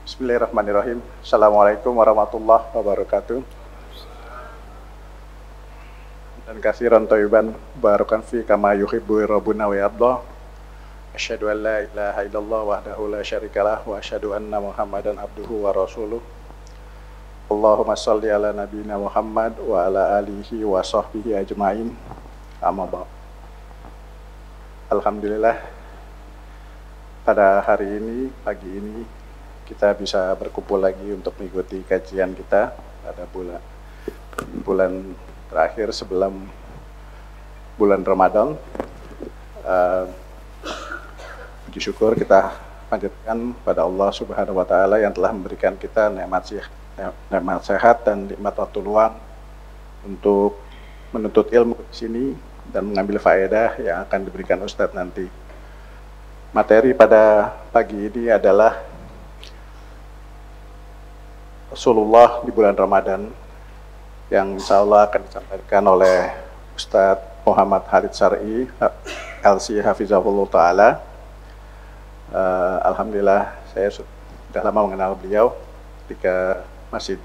Bismillahirrahmanirrahim. Assalamualaikum warahmatullahi wabarakatuh. Dan kasiran thayyiban barakan fi kama yuhibbu rabbuna wa yarda. Asyhadu an la ilaha illallah wahdahu la syarikalah wa asyhadu anna Muhammadan abduhu wa rasuluh. Allahumma shalli ala nabiyyina Muhammad wa ala alihi wa sahbihi ajmain. Amma ba'd. Alhamdulillah, pada hari ini, pagi ini, kita bisa berkumpul lagi untuk mengikuti kajian kita pada bulan terakhir sebelum bulan Ramadan. Puji syukur kita panjatkan pada Allah Subhanahu wa Ta'ala yang telah memberikan kita nikmat sehat dan nikmat waktu luang untuk menuntut ilmu di sini dan mengambil faedah yang akan diberikan Ustadz nanti. Materi pada pagi ini adalah Rasulullah di bulan Ramadan yang insya Allah akan disampaikan oleh Ustadz Muhammad Khalid Syar'i LC Hafizahullah Ta'ala. Alhamdulillah saya sudah lama mengenal beliau ketika masih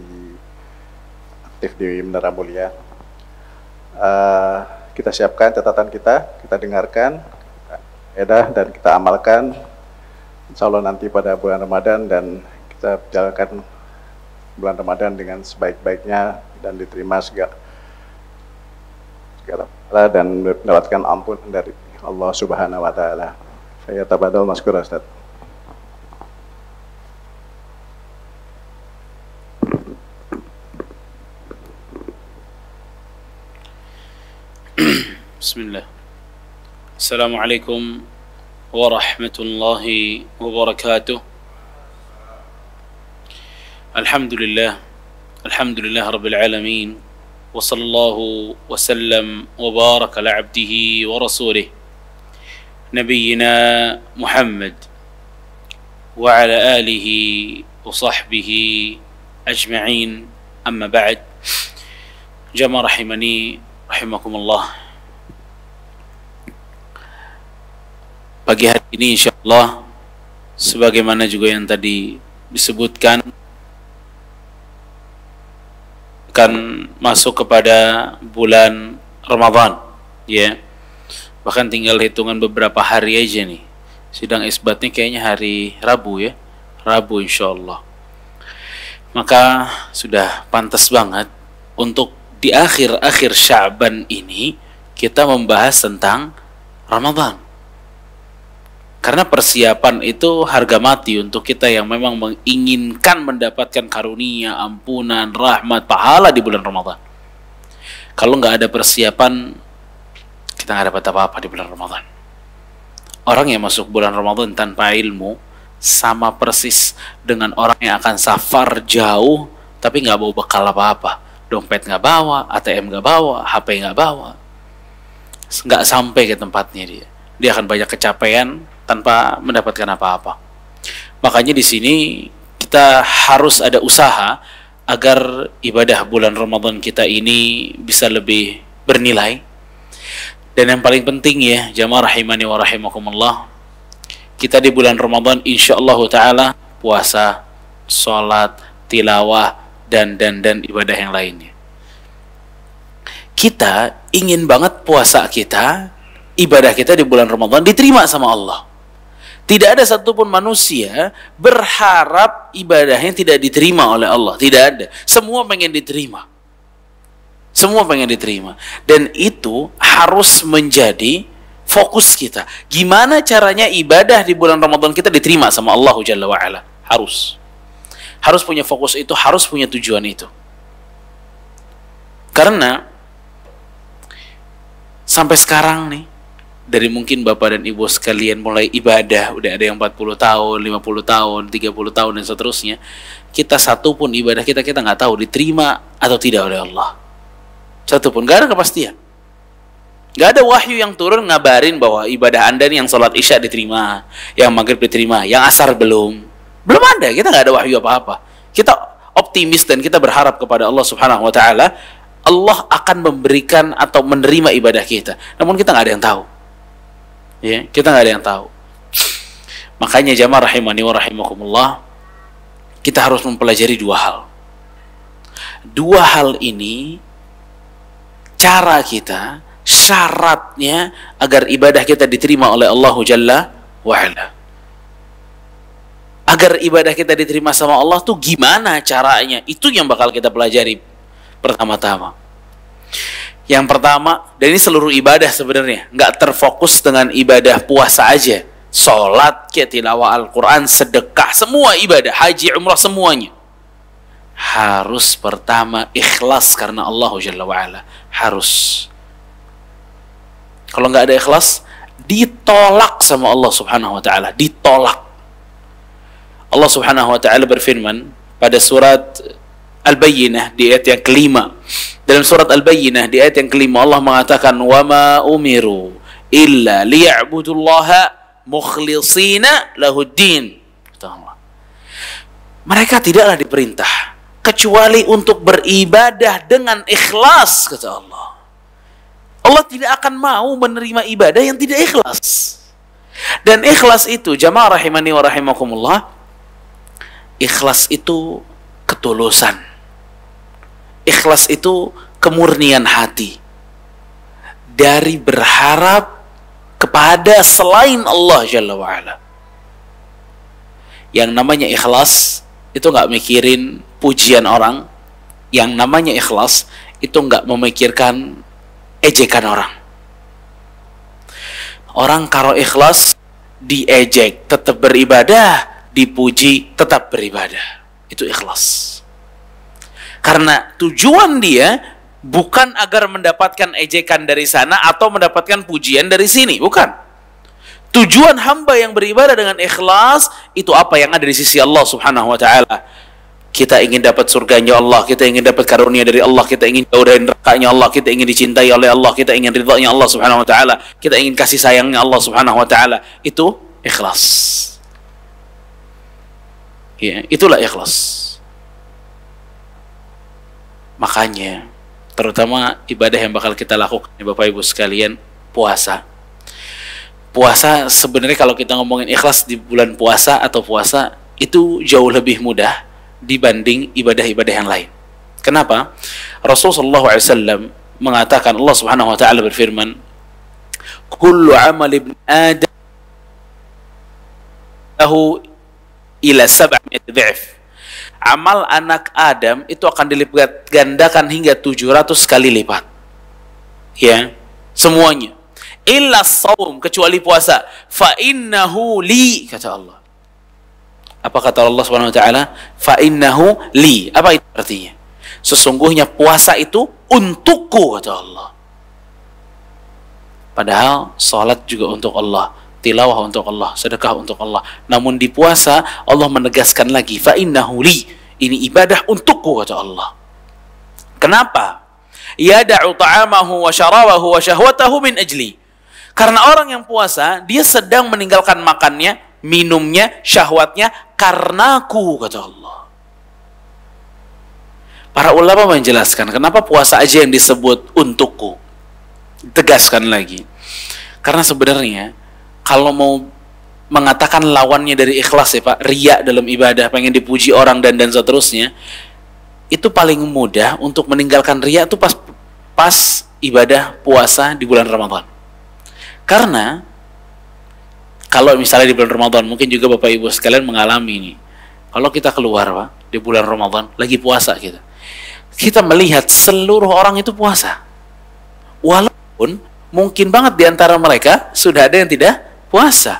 aktif di Menara Mulia. Kita siapkan catatan kita dengarkan dan kita amalkan insya Allah nanti pada bulan Ramadan, dan kita jalankan bulan Ramadan dengan sebaik-baiknya dan diterima segala dan mendapatkan ampun dari Allah Subhanahu wa Ta'ala. Saya tabadal maskur Ustaz. Bismillah. Assalamualaikum warahmatullahi wabarakatuh. Alhamdulillah rabbil alamin, wa sallallahu wa sallam wa baraka ala abdihi wa rasulih nabiyyina Muhammad wa ala alihi wa sahbihi ajma'in, amma ba'd. Jamaah rahimani rahimakumullah. Pagi hari ini insyaallah, sebagaimana juga yang tadi disebutkan, akan masuk kepada bulan Ramadan, ya. Bahkan tinggal hitungan beberapa hari aja nih. Sidang isbatnya kayaknya hari Rabu, ya. Rabu insyaallah. Maka sudah pantas banget untuk di akhir-akhir Sya'ban ini kita membahas tentang Ramadan. Karena persiapan itu harga mati untuk kita yang memang menginginkan mendapatkan karunia, ampunan, rahmat, pahala di bulan Ramadan. Kalau nggak ada persiapan, kita nggak dapat apa-apa di bulan Ramadan. Orang yang masuk bulan Ramadan tanpa ilmu sama persis dengan orang yang akan safar jauh tapi nggak bawa bekal apa-apa. Dompet nggak bawa, ATM nggak bawa, HP nggak bawa. Nggak sampai ke tempatnya dia. Dia akan banyak kecapean tanpa mendapatkan apa-apa. Makanya di sini kita harus ada usaha agar ibadah bulan Ramadan kita ini bisa lebih bernilai. Dan yang paling penting, ya jamaah rahimani wa rahimakumullah, kita di bulan Ramadan insyaallah ta'ala puasa, sholat, tilawah, dan ibadah yang lainnya. Kita ingin banget puasa kita, ibadah kita di bulan Ramadan diterima sama Allah. Tidak ada satupun manusia berharap ibadahnya tidak diterima oleh Allah. Tidak ada. Semua pengen diterima. Semua pengen diterima. Dan itu harus menjadi fokus kita. Gimana caranya ibadah di bulan Ramadan kita diterima sama Allah Jalla wa'ala. Harus punya fokus itu, harus punya tujuan itu. Karena sampai sekarang nih, dari mungkin Bapak dan Ibu sekalian mulai ibadah, udah ada yang 40 tahun, 50 tahun, 30 tahun, dan seterusnya. Kita satu pun ibadah kita nggak tahu diterima atau tidak oleh Allah. Satu pun, nggak ada kepastian. Nggak ada wahyu yang turun ngabarin bahwa ibadah Anda nih yang sholat isya diterima, yang maghrib diterima, yang asar belum. Belum ada, kita nggak ada wahyu apa-apa. Kita optimis dan kita berharap kepada Allah Subhanahu wa Ta'ala, Allah akan memberikan atau menerima ibadah kita. Namun kita nggak ada yang tahu. Ya, kita nggak ada yang tahu. Makanya jamaah rahimani wa rahimakumullah, kita harus mempelajari dua hal. Dua hal ini cara kita, syaratnya agar ibadah kita diterima oleh Allah Jalla wa'ala. Agar ibadah kita diterima sama Allah tuh gimana caranya? Itu yang bakal kita pelajari pertama-tama. Yang pertama, dan ini seluruh ibadah sebenarnya, nggak terfokus dengan ibadah puasa aja. Sholat, tilawah Al-Quran, sedekah, semua ibadah, haji, umrah, semuanya. Harus pertama ikhlas karena Allah Jalla wa'ala. Harus. Kalau nggak ada ikhlas, ditolak sama Allah Subhanahu wa ta'ala. Ditolak. Allah Subhanahu wa ta'ala berfirman pada surat Al-Bayyinah di ayat yang kelima. Dalam surat Al-Bayyinah di ayat yang kelima Allah mengatakan wa ma umiru illa liya'budullaha mukhlishina lahuddin. Mereka tidaklah diperintah kecuali untuk beribadah dengan ikhlas, kata Allah. Allah tidak akan mau menerima ibadah yang tidak ikhlas. Dan ikhlas itu, jamaah rahimani wa rahimakumullah, ikhlas itu ketulusan. Ikhlas itu kemurnian hati dari berharap kepada selain Allah Jalla wa'ala. Yang namanya ikhlas itu nggak mikirin pujian orang. Yang namanya ikhlas itu nggak memikirkan ejekan orang. Orang kalau ikhlas diejek tetap beribadah, dipuji tetap beribadah. Itu ikhlas. Karena tujuan dia bukan agar mendapatkan ejekan dari sana atau mendapatkan pujian dari sini, bukan. Tujuan hamba yang beribadah dengan ikhlas itu apa yang ada di sisi Allah Subhanahu wa ta'ala. Kita ingin dapat surganya Allah, kita ingin dapat karunia dari Allah, kita ingin jauh dari nerakanya Allah, kita ingin dicintai oleh Allah, kita ingin ridhanya Allah Subhanahu wa ta'ala, kita ingin kasih sayangnya Allah Subhanahu wa ta'ala. Itu ikhlas. Ya, itulah ikhlas. Makanya terutama ibadah yang bakal kita lakukan, Bapak Ibu sekalian, puasa. Puasa sebenarnya kalau kita ngomongin ikhlas di bulan puasa atau puasa itu jauh lebih mudah dibanding ibadah-ibadah yang lain. Kenapa? Rasulullah SAW mengatakan, Allah Subhanahu wa ta'ala berfirman, kullu amal ibn Adam lahu ila 700 dha'f. Amal anak Adam itu akan dilipat gandakan hingga 700 kali lipat. Ya, semuanya. Illa shaum, kecuali puasa. Fa innahu li, kata Allah. Apa kata Allah Subhanahu wa taala? Fa innahu li. Apa itu artinya? Sesungguhnya puasa itu untukku, kata Allah. Padahal salat juga untuk Allah, tilawah untuk Allah, sedekah untuk Allah. Namun di puasa Allah menegaskan lagi, fa innahu li, ini ibadah untukku, kata Allah. Kenapa? Yada'u ta'amahu wa syarawahu wa syahwatahu min ajli. Karena orang yang puasa, dia sedang meninggalkan makannya, minumnya, syahwatnya karenaku, kata Allah. Para ulama menjelaskan kenapa puasa aja yang disebut untukku. Tegaskan lagi. Karena sebenarnya kalau mau mengatakan lawannya dari ikhlas ya Pak, riya dalam ibadah, pengen dipuji orang dan seterusnya, itu paling mudah untuk meninggalkan riya itu pas ibadah puasa di bulan Ramadan. Karena kalau misalnya di bulan Ramadan, mungkin juga Bapak Ibu sekalian mengalami ini. Kalau kita keluar Pak, di bulan Ramadan lagi puasa kita melihat seluruh orang itu puasa. Walaupun mungkin banget di antara mereka sudah ada yang tidak puasa,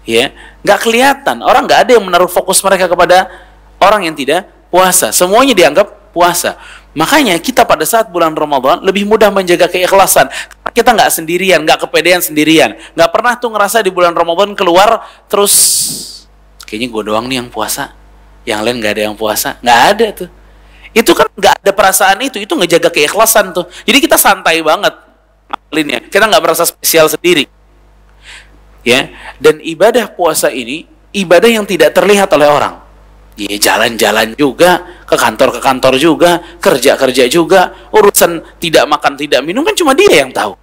ya, nggak kelihatan. Orang nggak ada yang menaruh fokus mereka kepada orang yang tidak puasa. Semuanya dianggap puasa. Makanya kita pada saat bulan Ramadan lebih mudah menjaga keikhlasan. Kita nggak sendirian, nggak kepedean sendirian. Nggak pernah tuh ngerasa di bulan Ramadan keluar terus kayaknya gue doang nih yang puasa, yang lain nggak ada yang puasa. Nggak ada tuh. Itu kan nggak ada perasaan itu ngejaga keikhlasan tuh. Jadi kita santai banget ngapalinnya. Kita nggak merasa spesial sendiri. Ya, dan ibadah puasa ini ibadah yang tidak terlihat oleh orang. Ya, jalan-jalan juga, ke kantor juga, kerja juga, urusan tidak makan tidak minum kan cuma dia yang tahu.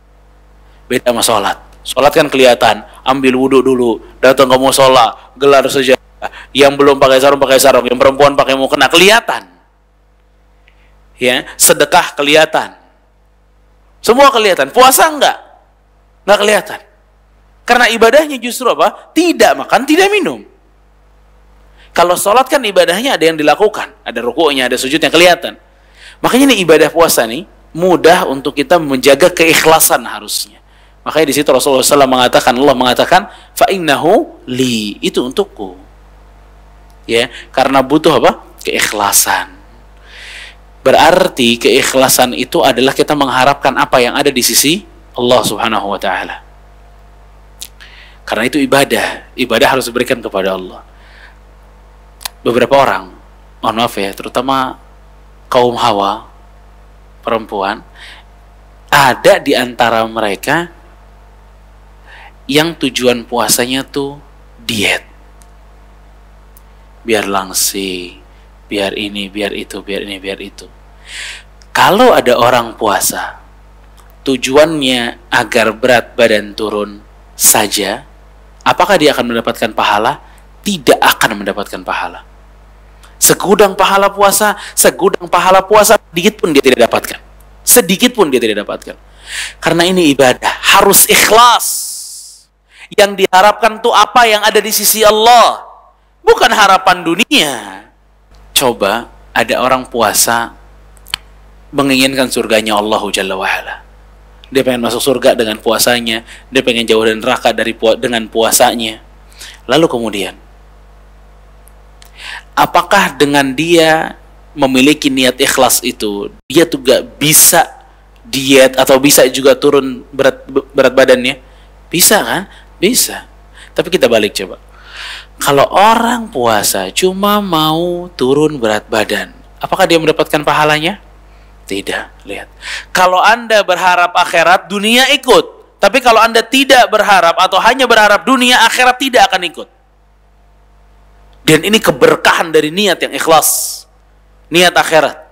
Beda sama sholat. Sholat kan kelihatan, ambil wudhu dulu, datang ke musola, gelar saja, Yang belum pakai sarung, yang perempuan pakai mukena, kelihatan. Ya, sedekah kelihatan. Semua kelihatan. Puasa enggak kelihatan. Karena ibadahnya justru apa? Tidak makan, tidak minum. Kalau sholat kan ibadahnya ada yang dilakukan, ada rukuknya, ada sujudnya, kelihatan. Makanya nih ibadah puasa nih mudah untuk kita menjaga keikhlasan harusnya. Makanya di situ Rasulullah SAW mengatakan, Allah mengatakan, fa innahu li, itu untukku. Ya, karena butuh apa? Keikhlasan. Berarti keikhlasan itu adalah kita mengharapkan apa yang ada di sisi Allah Subhanahu wa taala. Karena itu ibadah harus diberikan kepada Allah. Beberapa orang, mohon maaf ya, terutama kaum hawa, perempuan, ada di antara mereka yang tujuan puasanya tuh diet. Biar langsing, biar ini, biar itu, biar ini, biar itu. Kalau ada orang puasa, tujuannya agar berat badan turun saja, apakah dia akan mendapatkan pahala? Tidak akan mendapatkan pahala. Segudang pahala puasa, sedikit pun dia tidak dapatkan. Sedikit pun dia tidak dapatkan. Karena ini ibadah, harus ikhlas. Yang diharapkan tuh apa yang ada di sisi Allah, bukan harapan dunia. Coba ada orang puasa menginginkan surganya Allah Jalla wa'ala. Dia pengen masuk surga dengan puasanya, dia pengen jauh dari neraka dengan puasanya. Lalu kemudian, apakah dengan dia memiliki niat ikhlas itu, dia tuh gak bisa diet atau bisa juga turun berat badannya? Bisa kan? Bisa. Tapi kita balik coba. Kalau orang puasa cuma mau turun berat badan, apakah dia mendapatkan pahalanya? Tidak. Lihat. Kalau Anda berharap akhirat, dunia ikut. Tapi kalau Anda tidak berharap atau hanya berharap dunia, akhirat tidak akan ikut. Dan ini keberkahan dari niat yang ikhlas. Niat akhirat.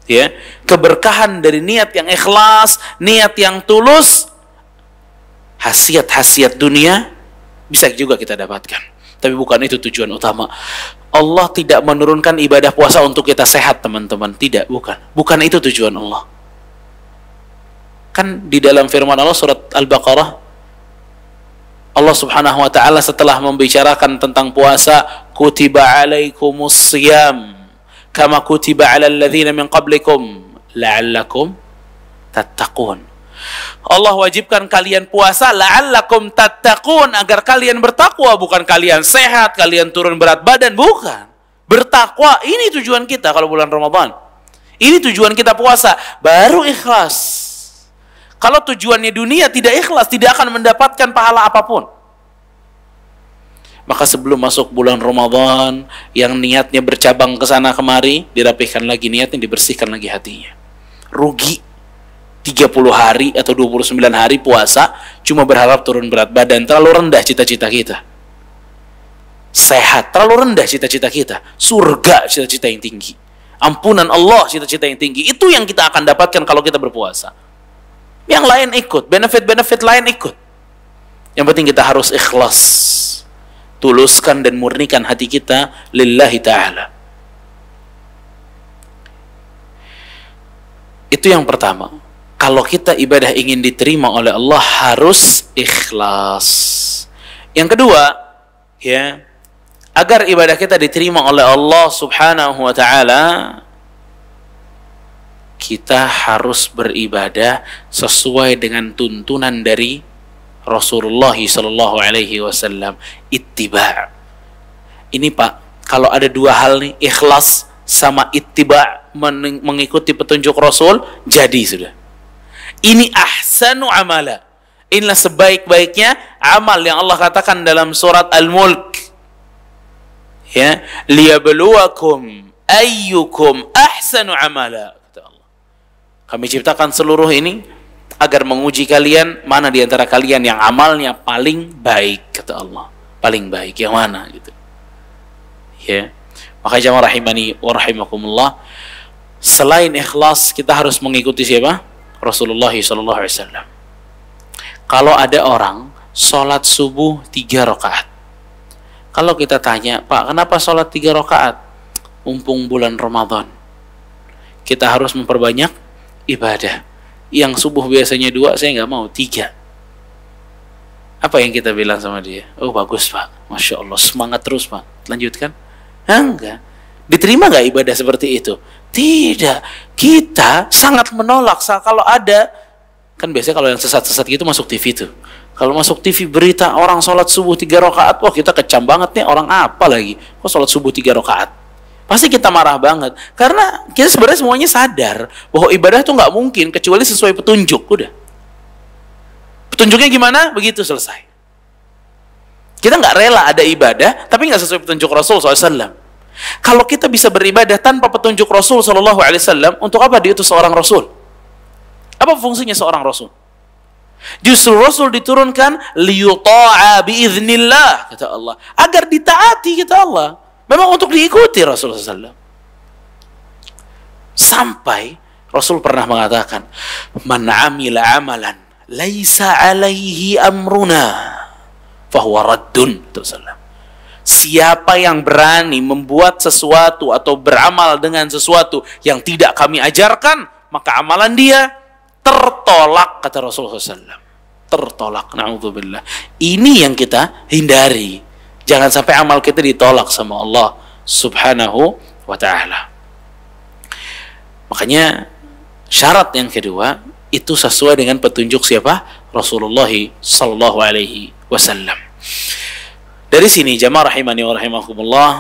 Ya, keberkahan dari niat yang ikhlas, niat yang tulus. Hasiat-hasiat dunia bisa juga kita dapatkan. Tapi bukan itu tujuan utama. Allah tidak menurunkan ibadah puasa untuk kita sehat, teman-teman. Tidak, bukan. Bukan itu tujuan Allah. Kan di dalam firman Allah surat Al-Baqarah, Allah Subhanahu wa taala setelah membicarakan tentang puasa, kutiba alaikumus siyam kama kutiba alal ladzina min qablikum la'allakum tattaqun. Allah wajibkan kalian puasa la'allakum tattaqun, agar kalian bertakwa, bukan kalian sehat, kalian turun berat badan, bukan. Bertakwa, ini tujuan kita kalau bulan Ramadan. Ini tujuan kita puasa, baru ikhlas. Kalau tujuannya dunia tidak ikhlas, tidak akan mendapatkan pahala apapun. Maka sebelum masuk bulan Ramadan, yang niatnya bercabang ke sana kemari, dirapihkan lagi niatnya, dibersihkan lagi hatinya. Rugi 30 hari atau 29 hari puasa cuma berharap turun berat badan. Terlalu rendah cita-cita kita. Sehat, terlalu rendah cita-cita kita. Surga, cita-cita yang tinggi. Ampunan Allah, cita-cita yang tinggi. Itu yang kita akan dapatkan kalau kita berpuasa. Yang lain ikut, benefit-benefit lain ikut. Yang penting kita harus ikhlas. Tuluskan dan murnikan hati kita lillahi ta'ala. Itu yang pertama. Kalau kita ibadah ingin diterima oleh Allah, harus ikhlas. Yang kedua, ya, agar ibadah kita diterima oleh Allah Subhanahu wa taala, kita harus beribadah sesuai dengan tuntunan dari Rasulullah sallallahu alaihi wasallam, ittiba'. Ini Pak, kalau ada dua hal nih, ikhlas sama ittiba', mengikuti petunjuk Rasul, jadi sudah. Ini ahsanu amala. Inilah sebaik-baiknya amal yang Allah katakan dalam surat Al-Mulk. Ya, liyabluwakum ayyukum ahsanu amala. Kata Allah. Kami ciptakan seluruh ini agar menguji kalian, mana di antara kalian yang amalnya paling baik, kata Allah. Paling baik yang mana gitu. Ya. Maka jamaah rahimani wa rahimakumullah, selain ikhlas kita harus mengikuti siapa? Rasulullah SAW. Kalau ada orang sholat subuh 3 rakaat, Kalau kita tanya, Pak, kenapa sholat 3 rakaat? Mumpung bulan Ramadan, kita harus memperbanyak ibadah. Yang subuh biasanya 2, saya nggak mau 3. Apa yang kita bilang sama dia? Oh bagus Pak, Masya Allah, semangat terus Pak, lanjutkan. Enggak. Diterima nggak ibadah seperti itu? Tidak. Kita sangat menolak kalau ada, kan biasanya kalau yang sesat-sesat gitu masuk TV tuh. Kalau masuk TV berita orang sholat subuh 3 rakaat, wah kita kecam banget nih, orang apa lagi? Kok sholat subuh 3 rakaat? Pasti kita marah banget. Karena kita sebenarnya semuanya sadar bahwa ibadah tuh nggak mungkin kecuali sesuai petunjuk. Udah. Petunjuknya gimana? Begitu selesai. Kita nggak rela ada ibadah, tapi nggak sesuai petunjuk Rasul SAW. Kalau kita bisa beribadah tanpa petunjuk Rasul SAW, untuk apa diutus seorang Rasul? Apa fungsinya seorang Rasul? Justru Rasul diturunkan liyuta'a biiznillah, kata Allah, agar ditaati, kata Allah. Memang untuk diikuti Rasulullah SAW. Sampai Rasul pernah mengatakan, man amila amalan laisa alaihi amruna fahuwa raddun. Siapa yang berani membuat sesuatu atau beramal dengan sesuatu yang tidak kami ajarkan, maka amalan dia tertolak, kata Rasulullah SAW. Tertolak, na'udzubillah. Ini yang kita hindari. Jangan sampai amal kita ditolak sama Allah Subhanahu wa ta'ala. Makanya syarat yang kedua itu sesuai dengan petunjuk siapa? Rasulullah sallallahu alaihi wasallam. Dari sini jamaah rahimani wa rahimakumullah,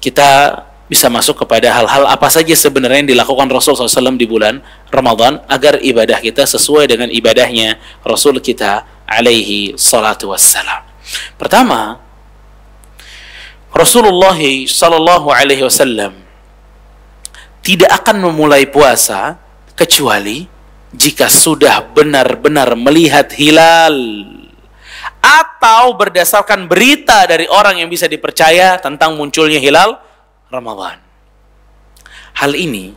kita bisa masuk kepada hal-hal apa saja sebenarnya yang dilakukan Rasulullah SAW di bulan Ramadan agar ibadah kita sesuai dengan ibadahnya Rasul kita alaihi salatu wassalam. Pertama, Rasulullah sallallahu alaihi wasallam tidak akan memulai puasa kecuali jika sudah benar-benar melihat hilal atau berdasarkan berita dari orang yang bisa dipercaya tentang munculnya hilal Ramadan. Hal ini,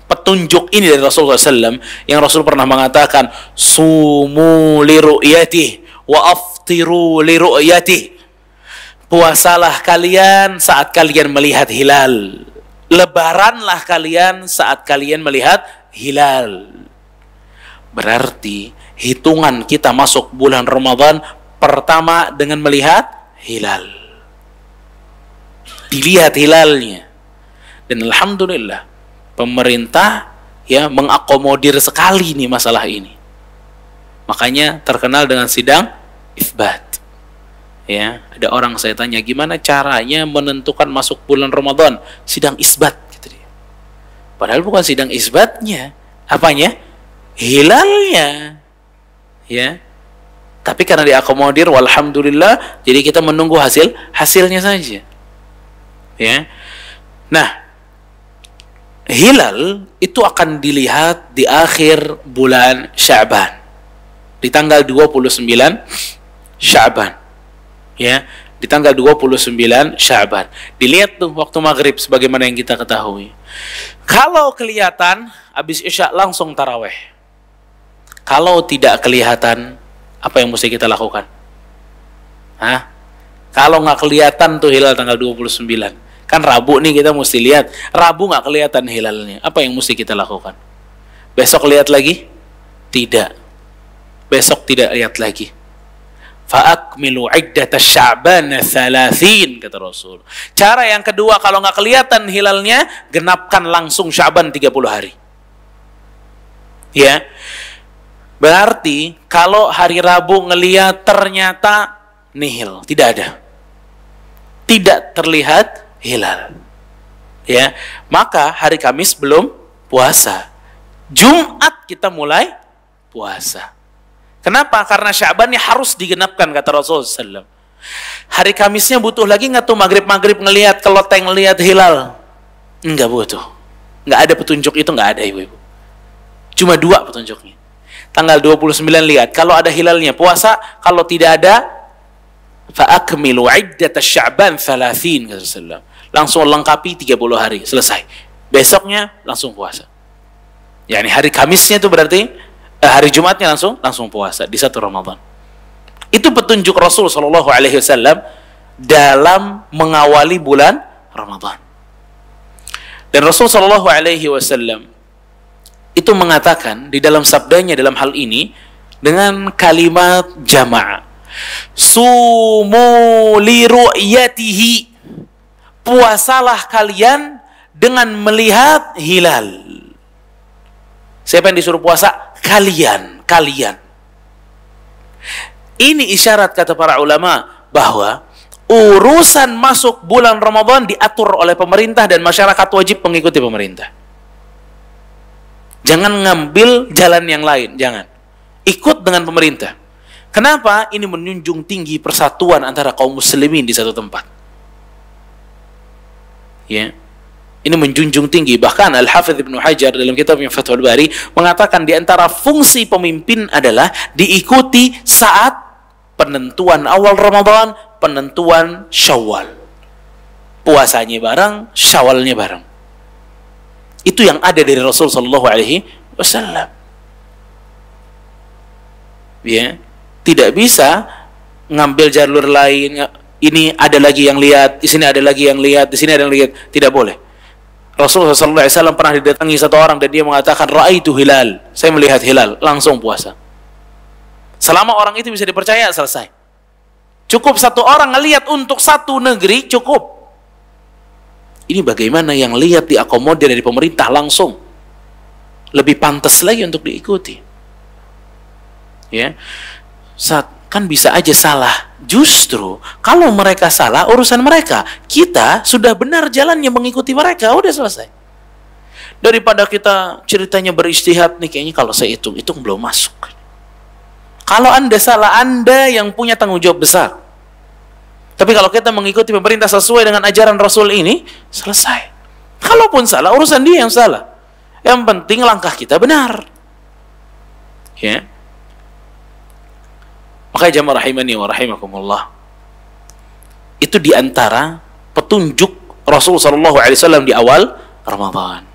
petunjuk ini dari Rasulullah SAW yang Rasul pernah mengatakan, sumu li ru'yatih wa aftiru li ru'yatih. Puasalah kalian saat kalian melihat hilal. Lebaranlah kalian saat kalian melihat hilal. Berarti hitungan kita masuk bulan Ramadan pertama dengan melihat hilal. Dilihat hilalnya. Dan alhamdulillah pemerintah ya mengakomodir sekali nih masalah ini. Makanya terkenal dengan sidang isbat. Ya, ada orang saya tanya gimana caranya menentukan masuk bulan Ramadan? Sidang isbat gitu dia. Padahal bukan sidang isbatnya, apanya? Hilalnya. Ya. Tapi karena diakomodir walhamdulillah, jadi kita menunggu hasilnya saja. Ya. Nah, hilal itu akan dilihat di akhir bulan Sya'ban. Di tanggal 29 Sya'ban. Ya, di tanggal 29 Sya'ban. Dilihat tuh waktu maghrib sebagaimana yang kita ketahui. Kalau kelihatan habis Isya langsung taraweh. Kalau tidak kelihatan, apa yang mesti kita lakukan? Hah? Kalau nggak kelihatan tuh hilal tanggal 29, kan Rabu nih kita mesti lihat. Rabu nggak kelihatan hilalnya, apa yang mesti kita lakukan? Besok lihat lagi? Tidak. Besok tidak lihat lagi. Fa'akmilu iddata Sya'ban 30, kata Rasul. Cara yang kedua, kalau nggak kelihatan hilalnya, genapkan langsung Sya'ban 30 hari. Ya. Berarti kalau hari Rabu ngelihat ternyata nihil, tidak ada. Tidak terlihat hilal. Ya. Maka hari Kamis belum puasa. Jumat kita mulai puasa. Kenapa? Karena Sya'bannya harus digenapkan, kata Rasulullah SAW. Hari Kamisnya butuh lagi nggak tuh maghrib ngelihat keloteng ngelihat hilal? Nggak butuh. Nggak ada petunjuk itu, nggak ada ibu-ibu. Cuma 2 petunjuknya. Tanggal 29 lihat, kalau ada hilalnya puasa, kalau tidak ada, fa'akmilu iddata Sya'ban 30, kata Rasulullah. Langsung lengkapi 30 hari, selesai. Besoknya langsung puasa. Yani hari Kamisnya itu berarti hari Jumatnya langsung puasa di 1 Ramadan. Itu petunjuk Rasul sallallahu alaihi wasallam dalam mengawali bulan Ramadan. Dan Rasul Shallallahu Alaihi Wasallam itu mengatakan di dalam sabdanya dalam hal ini dengan kalimat jamaah, sumu li ru'yatihi, puasalah kalian dengan melihat hilal. Siapa yang disuruh puasa? Kalian. Ini isyarat, kata para ulama, bahwa urusan masuk bulan Ramadan diatur oleh pemerintah dan masyarakat wajib mengikuti pemerintah. Jangan ngambil jalan yang lain, jangan. Ikut dengan pemerintah. Kenapa? Ini menjunjung tinggi persatuan antara kaum muslimin di satu tempat. Ya. Ini menjunjung tinggi. Bahkan Al-Hafidz Ibnu Hajar dalam kitabnya Fathul Bari mengatakan di antara fungsi pemimpin adalah diikuti saat penentuan awal Ramadan, penentuan Syawal. Puasanya bareng, Syawalnya bareng. Itu yang ada dari Rasul sallallahu alaihi wasallam. Ya, tidak bisa ngambil jalur lain. Ini ada lagi yang lihat, di sini ada lagi yang lihat, di sini ada yang lihat. Tidak boleh. Rasulullah sallallahu alaihi wasallam pernah didatangi satu orang dan dia mengatakan, "Ra'aitu hilal." Saya melihat hilal, langsung puasa. Selama orang itu bisa dipercaya, selesai. Cukup satu orang ngelihat untuk satu negeri, cukup. Ini bagaimana yang lihat diakomodir dari pemerintah langsung. Lebih pantas lagi untuk diikuti. Ya. Kan bisa aja salah. Justru kalau mereka salah, urusan mereka. Kita sudah benar jalannya mengikuti mereka, udah selesai. Daripada kita ceritanya beristihad nih, kayaknya kalau saya hitung belum masuk. Kalau Anda salah, Anda yang punya tanggung jawab besar. Tapi kalau kita mengikuti pemerintah sesuai dengan ajaran Rasul ini, selesai. Kalaupun salah, urusan dia yang salah. Yang penting langkah kita benar. Ya. Makanya jamaah rahimani wa rahimakumullah. Itu diantara petunjuk Rasul sallallahu alaihi wasallam di awal Ramadan.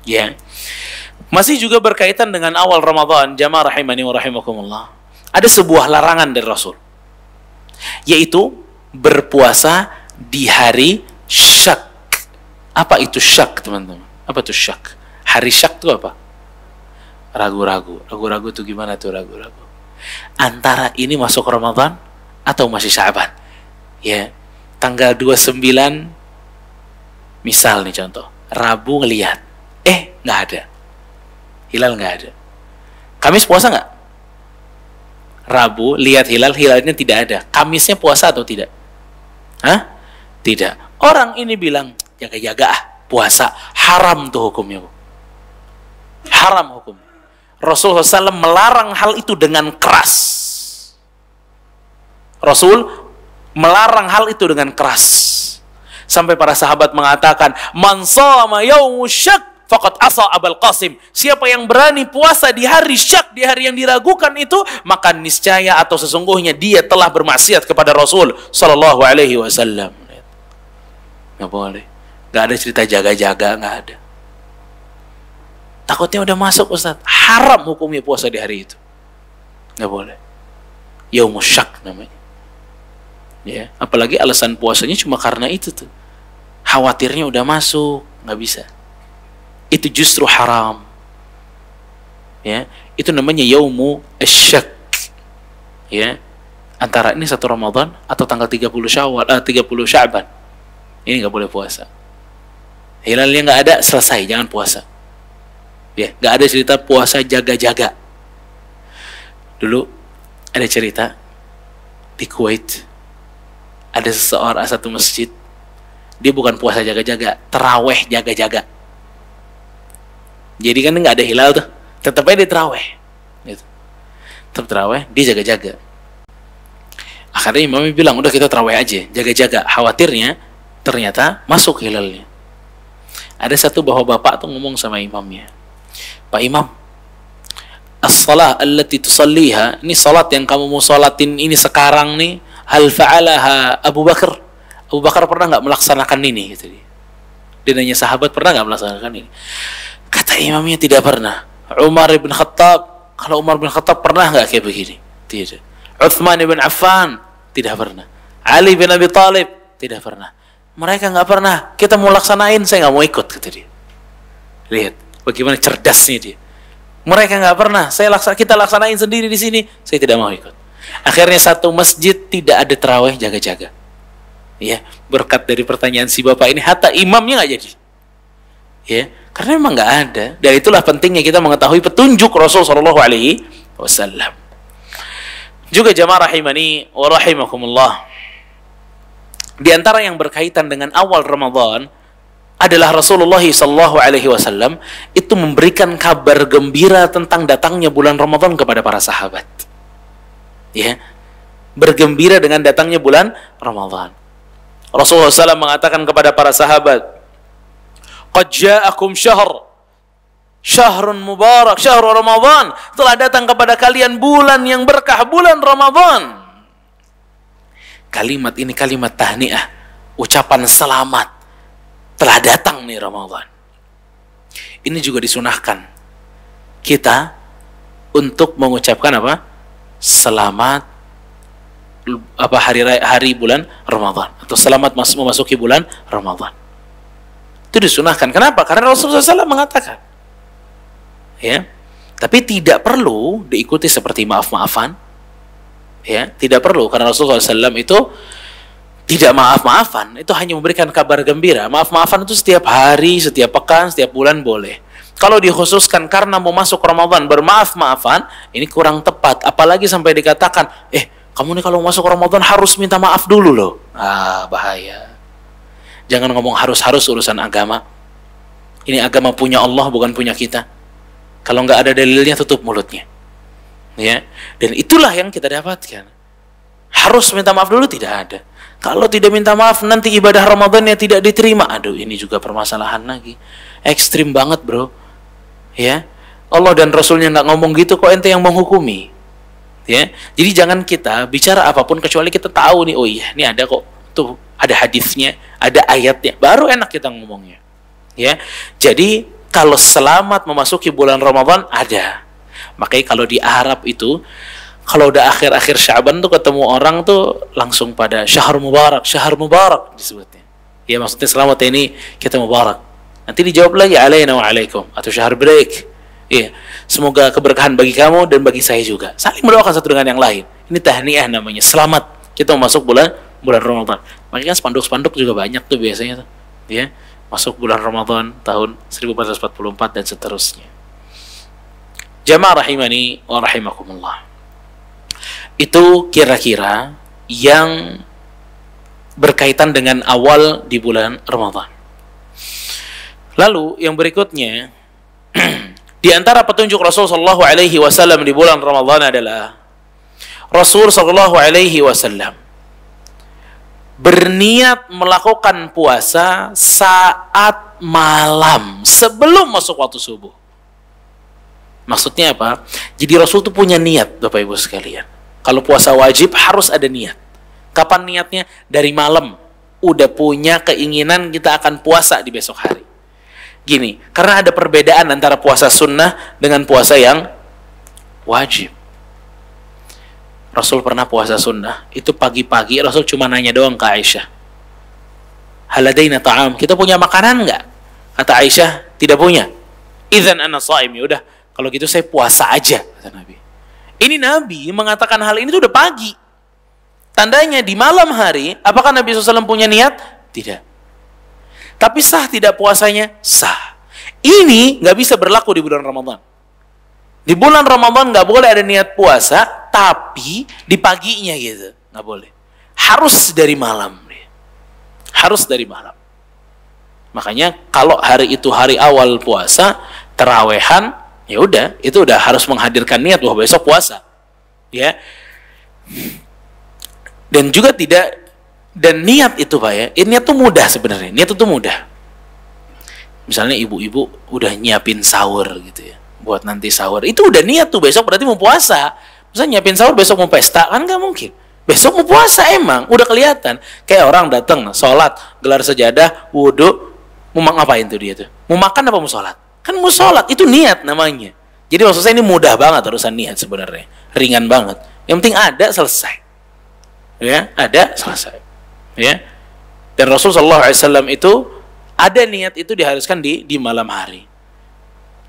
Ya. Masih juga berkaitan dengan awal Ramadan, jamaah rahimani wa rahimakumullah. Ada sebuah larangan dari Rasul. Yaitu berpuasa di hari syak. Apa itu syak, teman-teman? Apa itu syak? Hari syak itu apa? Ragu-ragu. Ragu-ragu itu gimana tuh ragu-ragu? Antara ini masuk Ramadan atau masih Sya'ban. Ya. Tanggal 29 misal nih contoh, Rabu ngelihat, nggak ada. Hilal nggak ada. Kamis puasa nggak? Rabu lihat hilal, hilalnya tidak ada. Kamisnya puasa atau tidak? Hah? Tidak. Orang ini bilang jaga-jaga puasa, haram tuh hukumnya. Haram hukum. Rasulullah SAW melarang hal itu dengan keras. Rasul melarang hal itu dengan keras. Sampai para sahabat mengatakan, "Man shama yaumus syak faqad asa Abul Qasim." Siapa yang berani puasa di hari syak, di hari yang diragukan itu, maka niscaya atau sesungguhnya dia telah bermaksiat kepada Rasul sallallahu alaihi wasallam. Nggak boleh. Nggak ada cerita jaga-jaga, nggak ada. Takutnya udah masuk, Ustaz. Haram hukumnya puasa di hari itu. Nggak boleh. Yaumus syak namanya. Ya, apalagi alasan puasanya cuma karena itu tuh. Khawatirnya udah masuk, nggak bisa. Itu justru haram. Ya, itu namanya yaumu asyak. Ya. Antara ini 1 Ramadan atau tanggal 30 Sya'ban. Ini nggak boleh puasa. Hilalnya nggak ada, selesai, jangan puasa. Ya, nggak ada cerita puasa jaga-jaga. Dulu ada cerita di Kuwait, ada satu masjid, dia bukan puasa jaga-jaga, terawih jaga-jaga. Jadi kan nggak ada hilal tuh, tetap aja dia terawih. Gitu. Tetap terawih, dia jaga-jaga. Akhirnya imamnya bilang, udah kita terawih aja, jaga-jaga. Khawatirnya ternyata masuk hilalnya. Ada satu bapak tuh ngomong sama imamnya, "Pak Imam, as-salah allati tusalliha, ini salat yang kamu mau salatin ini sekarang nih, hal fa'alaha Abu Bakar? Abu Bakar pernah nggak melaksanakan ini?" Gitu dia. Dia nanya sahabat, pernah nggak melaksanakan ini? Kata imamnya, tidak pernah. Umar bin Khattab, kalau Umar bin Khattab pernah nggak kayak begini? Tidak. Uthman bin Affan, tidak pernah. Ali bin Abi Thalib, tidak pernah. Mereka nggak pernah. Kita mau laksanain, saya nggak mau ikut, kata dia. Lihat bagaimana cerdasnya dia. Mereka nggak pernah. Kita laksanain sendiri di sini. Saya tidak mau ikut. Akhirnya satu masjid tidak ada tarawih jaga-jaga. Ya, berkat dari pertanyaan si bapak ini, hatta imamnya nggak jadi. Ya, karena memang nggak ada. Dan itulah pentingnya kita mengetahui petunjuk Rasul Shallallahu Alaihi Wasallam. Juga jamaah rahimani wa rahimakumullah. Di antara yang berkaitan dengan awal Ramadan adalah Rasulullah Shallallahu Alaihi Wasallam itu memberikan kabar gembira tentang datangnya bulan Ramadan kepada para sahabat. Ya, bergembira dengan datangnya bulan Ramadan. Rasulullah SAW mengatakan kepada para sahabat, "Qad ja'akum syahrun mubarak, syahrul Ramadan. Telah datang kepada kalian bulan yang berkah, bulan Ramadan." Kalimat ini kalimat tahniah, ucapan selamat. Telah datang nih Ramadan. Ini juga disunahkan kita untuk mengucapkan apa? Selamat hari bulan Ramadan, atau selamat memasuki bulan Ramadan. Itu disunahkan. Kenapa? Karena Rasulullah SAW mengatakan, ya, tapi tidak perlu diikuti seperti maaf-maafan. Ya, tidak perlu, karena Rasulullah SAW itu tidak maaf-maafan, itu hanya memberikan kabar gembira. Maaf-maafan itu setiap hari, setiap pekan, setiap bulan boleh. Kalau dikhususkan karena mau masuk Ramadan bermaaf-maafan, ini kurang tepat. Apalagi sampai dikatakan, kamu nih kalau masuk Ramadan harus minta maaf dulu loh. Bahaya. Jangan ngomong harus-harus urusan agama. Ini agama punya Allah, bukan punya kita. Kalau nggak ada dalilnya, tutup mulutnya. Ya, dan itulah yang kita dapatkan. Harus minta maaf dulu, tidak ada. Kalau tidak minta maaf, nanti ibadah Ramadannya tidak diterima. Aduh, ini juga permasalahan lagi. Ekstrim banget, bro. Ya, Allah dan Rasulnya nggak ngomong gitu, kok ente yang menghukumi. Ya, jadi jangan kita bicara apapun kecuali kita tahu nih, oh iya, ini ada kok, tuh ada hadisnya, ada ayatnya, baru enak kita ngomongnya. Ya, jadi kalau selamat memasuki bulan Ramadan ada. Makanya kalau di Arab itu, kalau udah akhir-akhir Sya'ban tuh ketemu orang tuh langsung pada syahr mubarak disebutnya. Ya, maksudnya selamat ini kita mubarak. Nanti dijawab lagi alaina wa alaikum, atau syahr break. Iya, semoga keberkahan bagi kamu dan bagi saya juga. Saling mendoakan satu dengan yang lain. Ini tahniah namanya. Selamat kita masuk bulan Ramadan. Makanya spanduk-spanduk juga banyak tuh biasanya tuh. Ya, masuk bulan Ramadan tahun 1444 dan seterusnya. Jamaah rahimani wa rahimakumullah. Itu kira-kira yang berkaitan dengan awal di bulan Ramadan. Lalu yang berikutnya di antara petunjuk Rasul sallallahu alaihi wasallam di bulan Ramadan adalah Rasul sallallahu alaihi wasallam berniat melakukan puasa saat malam sebelum masuk waktu subuh. Maksudnya apa? Jadi Rasul itu punya niat, Bapak Ibu sekalian. Kalau puasa wajib harus ada niat. Kapan niatnya? Dari malam. Udah punya keinginan kita akan puasa di besok hari. Gini, karena ada perbedaan antara puasa sunnah dengan puasa yang wajib. Rasul pernah puasa sunnah, itu pagi-pagi Rasul cuma nanya doang ke Aisyah, haladaina ta'am, kita punya makanan nggak? Kata Aisyah, tidak punya. Idzan ana shaim, ya udah, kalau gitu saya puasa aja, kata Nabi. Ini Nabi mengatakan hal ini tuh udah pagi. Tandanya di malam hari, apakah Nabi SAW punya niat? Tidak. Tapi sah tidak puasanya? Sah. Ini nggak bisa berlaku di bulan Ramadan. Di bulan Ramadan nggak boleh ada niat puasa, tapi di paginya gitu, nggak boleh. Harus dari malam. Harus dari malam. Makanya kalau hari itu hari awal puasa, terawehan, ya udah, itu udah harus menghadirkan niat bahwa besok puasa. Ya. Dan juga tidak. Dan niat itu Pak ya, niat itu mudah sebenarnya. Niat itu mudah. Misalnya ibu-ibu udah nyiapin sahur gitu ya, buat nanti sahur. Itu udah niat tuh, besok berarti mau puasa. Misalnya nyiapin sahur besok mau pesta, kan nggak mungkin. Besok mau puasa emang, udah kelihatan. Kayak orang datang, sholat, gelar sajadah, wudhu, mau ngapain tuh dia tuh? Mau makan apa mau sholat? Kan mau sholat, itu niat namanya. Jadi maksud saya ini mudah banget urusan niat sebenarnya. Ringan banget. Yang penting ada, selesai. Ya, ada, selesai. Ya. Dan Rasul sallallahu alaihi wasallam itu ada niat itu diharuskan di malam hari.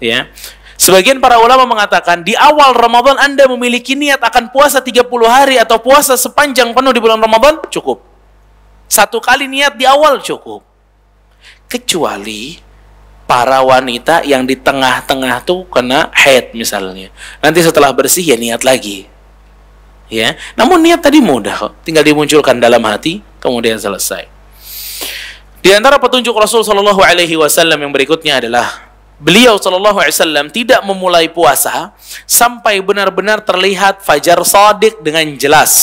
Ya. Sebagian para ulama mengatakan di awal Ramadan Anda memiliki niat akan puasa 30 hari atau puasa sepanjang penuh di bulan Ramadan, cukup. Satu kali niat di awal cukup. Kecuali para wanita yang di tengah-tengah tuh kena haid misalnya. Nanti setelah bersih ya niat lagi. Ya, namun niat tadi mudah kok, tinggal dimunculkan dalam hati kemudian selesai. Di antara petunjuk Rasul sallallahu alaihi wasallam yang berikutnya adalah beliau sallallahu alaihi wasallam tidak memulai puasa sampai benar-benar terlihat fajar shadiq dengan jelas.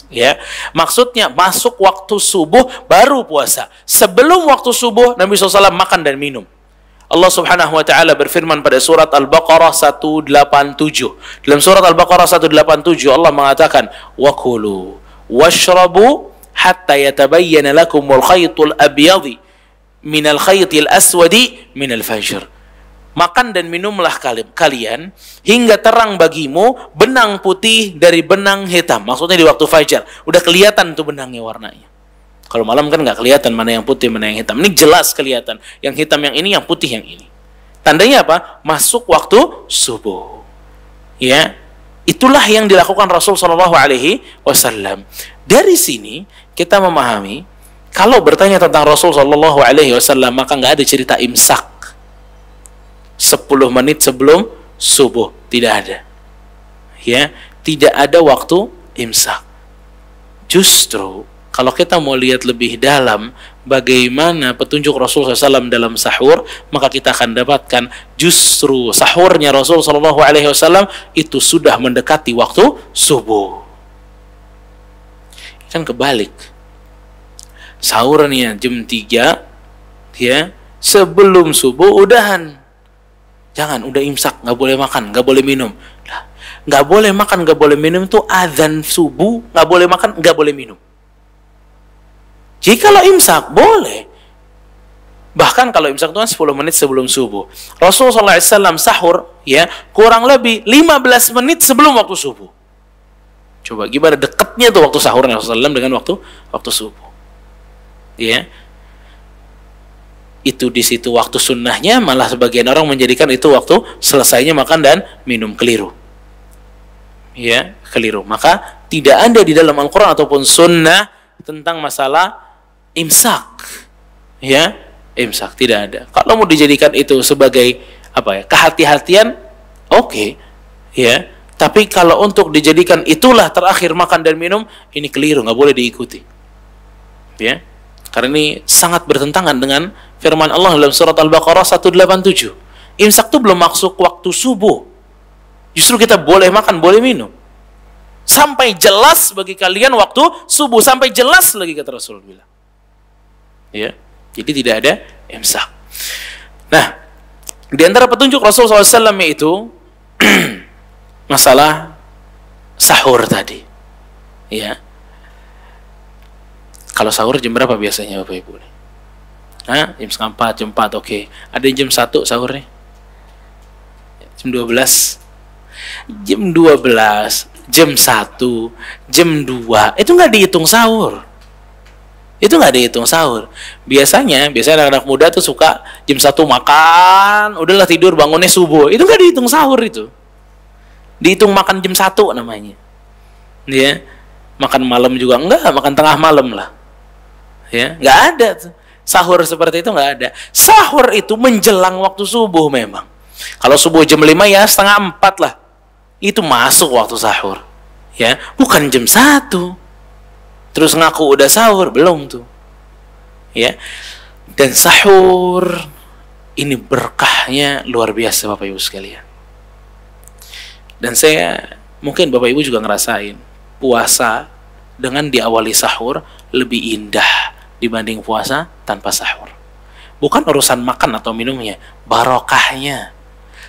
Ya, maksudnya masuk waktu subuh baru puasa. Sebelum waktu subuh Nabi SAW makan dan minum. Allah Subhanahu wa taala berfirman pada surat Al-Baqarah 187. Dalam surat Al-Baqarah 187 Allah mengatakan, "Wa kulu washrabu hatta yatabayyana lakumul khaytul abyadhi minal khaytil aswadi minal fajr." Makan dan minumlah kalian hingga terang bagimu benang putih dari benang hitam. Maksudnya di waktu fajar. Udah kelihatan tuh benangnya warnanya. Kalau malam kan nggak kelihatan mana yang putih, mana yang hitam. Ini jelas kelihatan. Yang hitam yang ini, yang putih yang ini. Tandanya apa? Masuk waktu subuh. Ya, itulah yang dilakukan Rasul Shallallahu Alaihi Wasallam. Dari sini kita memahami kalau bertanya tentang Rasul Shallallahu Alaihi Wasallam maka nggak ada cerita imsak 10 menit sebelum subuh, tidak ada. Ya, tidak ada waktu imsak. Justru kalau kita mau lihat lebih dalam bagaimana petunjuk Rasul SAW dalam sahur, maka kita akan dapatkan justru sahurnya Rasul SAW itu sudah mendekati waktu subuh. Kan kebalik. Sahurnya jam 3, ya, sebelum subuh udahan. Jangan, udah imsak, nggak boleh makan, nggak boleh minum. Nggak boleh makan, nggak boleh minum itu azan subuh, nggak boleh makan, nggak boleh minum. Jikalau imsak, boleh. Bahkan kalau imsak itu kan 10 menit sebelum subuh. Rasulullah SAW sahur, ya, kurang lebih 15 menit sebelum waktu subuh. Coba gimana dekatnya tuh waktu sahurnya Rasulullah SAW dengan waktu subuh. Ya. Itu di situ waktu sunnahnya, malah sebagian orang menjadikan itu waktu selesainya makan dan minum. Keliru. Ya, keliru. Maka tidak ada di dalam Al-Quran ataupun sunnah tentang masalah imsak. Ya, imsak tidak ada. Kalau mau dijadikan itu sebagai apa ya, kehati-hatian, oke. Ya, tapi kalau untuk dijadikan itulah terakhir makan dan minum, ini keliru, nggak boleh diikuti. Ya, karena ini sangat bertentangan dengan firman Allah dalam surat Al-Baqarah 187. Imsak itu belum masuk waktu subuh. Justru kita boleh makan, boleh minum. Sampai jelas bagi kalian waktu subuh. Sampai jelas lagi kata Rasul bilang. Ya, jadi tidak ada imsak. Nah, di antara petunjuk Rasul SAW itu masalah sahur tadi. Ya. Kalau sahur jam berapa biasanya Bapak Ibu? Hah? Jam 4, jam 4, oke. Ada yang jam 1 sahurnya? Jam 12? Jam 12, jam 1, jam 2, itu nggak dihitung sahur. Itu nggak dihitung sahur. Biasanya anak-anak muda tuh suka jam 1 makan, udahlah tidur, bangunnya subuh. Itu nggak dihitung sahur itu. Dihitung makan jam 1 namanya. Ya. Makan malam juga enggak, makan tengah malam lah. Ya, nggak ada tuh. Sahur seperti itu nggak ada. Sahur itu menjelang waktu subuh memang. Kalau subuh jam 5 ya setengah 4 lah. Itu masuk waktu sahur. Ya, bukan jam 1. Terus ngaku udah sahur, belum tuh. Ya. Dan sahur ini berkahnya luar biasa Bapak Ibu sekalian. Dan saya mungkin Bapak Ibu juga ngerasain puasa dengan diawali sahur lebih indah dibanding puasa tanpa sahur. Bukan urusan makan atau minumnya, barokahnya.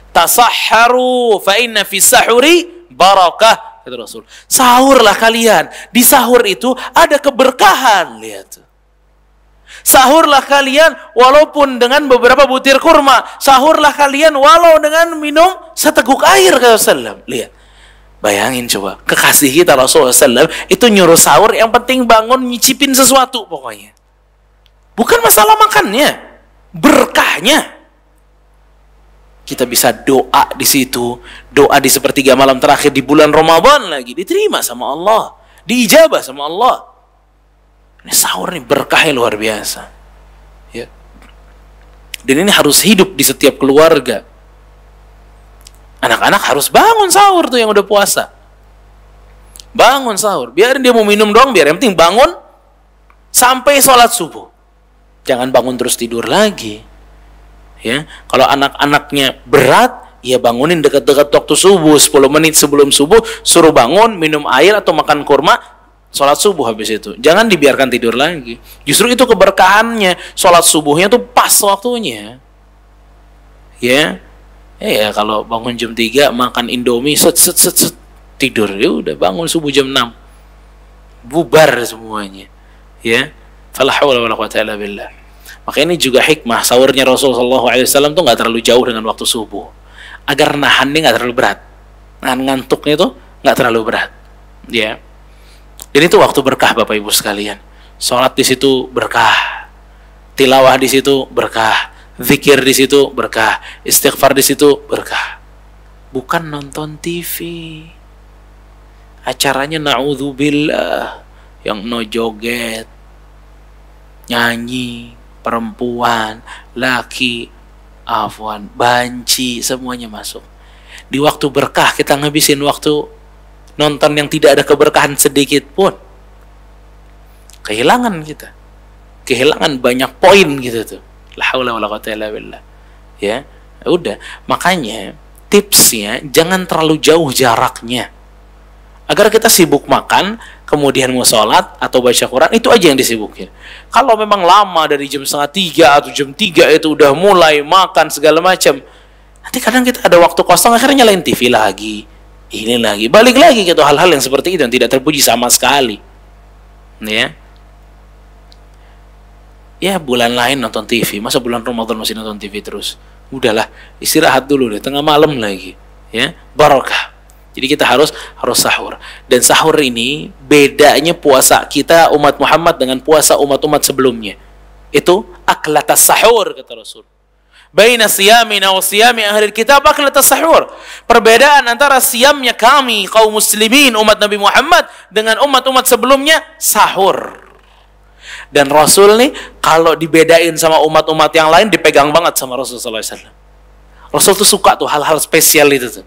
Tasahharu fa inna fi sahuri barakah, kata Rasul. Sahurlah kalian. Di sahur itu ada keberkahan, lihat. Sahurlah kalian walaupun dengan beberapa butir kurma. Sahurlah kalian walau dengan minum seteguk air, kata Rasulullah. Lihat. Bayangin coba, kekasih kita Rasulullah SAW itu nyuruh sahur, yang penting bangun nyicipin sesuatu pokoknya. Bukan masalah makannya, berkahnya. Kita bisa doa di situ, doa di sepertiga malam terakhir di bulan Ramadan lagi, diterima sama Allah, diijabah sama Allah. Ini sahur nih berkahnya luar biasa. Ya. Dan ini harus hidup di setiap keluarga. Anak-anak harus bangun sahur tuh yang udah puasa. Bangun sahur. Biarin dia mau minum doang, biar yang penting bangun sampai sholat subuh. Jangan bangun terus tidur lagi. Ya, kalau anak-anaknya berat, ya bangunin dekat-dekat waktu subuh, 10 menit sebelum subuh, suruh bangun, minum air atau makan kurma, sholat subuh habis itu. Jangan dibiarkan tidur lagi. Justru itu keberkahannya. Sholat subuhnya tuh pas waktunya. Ya. Ya kalau bangun jam 3 makan Indomie set tidur, ya udah bangun subuh jam 6 bubar semuanya. Ya, fala haula wala quwata illa billah. Maka ini juga hikmah sahurnya Rasulullah SAW tuh nggak terlalu jauh dengan waktu subuh, agar nahannya nggak terlalu berat, nahan ngantuknya itu nggak terlalu berat. Ya, dan itu waktu berkah Bapak Ibu sekalian. Sholat di situ berkah, tilawah di situ berkah, zikir di situ berkah, istighfar di situ berkah. Bukan nonton TV. Acaranya na'udzubillah, yang no joget, nyanyi, perempuan, laki, afwan, banci, semuanya masuk. Di waktu berkah kita ngabisin waktu nonton yang tidak ada keberkahan sedikit pun. Kehilangan kita. Kehilangan banyak poin gitu tuh. La haula wala quwata illa billah. Ya, udah. Makanya tipsnya jangan terlalu jauh jaraknya. Agar kita sibuk makan, kemudian mau sholat atau baca Quran, itu aja yang disibukin. Kalau memang lama dari jam 2:30 atau jam 3 itu udah mulai makan segala macam, nanti kadang kita ada waktu kosong, akhirnya nyalain TV lagi, ini lagi, balik lagi gitu, hal-hal yang seperti itu yang tidak terpuji sama sekali. Ya. Ya bulan lain nonton TV, masa bulan Ramadan masih nonton TV terus? Udahlah, istirahat dulu deh, tengah malam lagi. Ya, barokah. Jadi kita harus sahur. Dan sahur ini bedanya puasa kita umat Muhammad dengan puasa umat-umat sebelumnya. Itu aklatas sahur kata Rasul. Baina siyamina wa siyami ahli kitab aklatas sahur. Perbedaan antara siyamnya kami kaum muslimin umat Nabi Muhammad dengan umat-umat sebelumnya sahur. Dan Rasul nih kalau dibedain sama umat-umat yang lain dipegang banget sama Rasulullah SAW. Rasul tuh suka tuh hal-hal spesial itu tuh.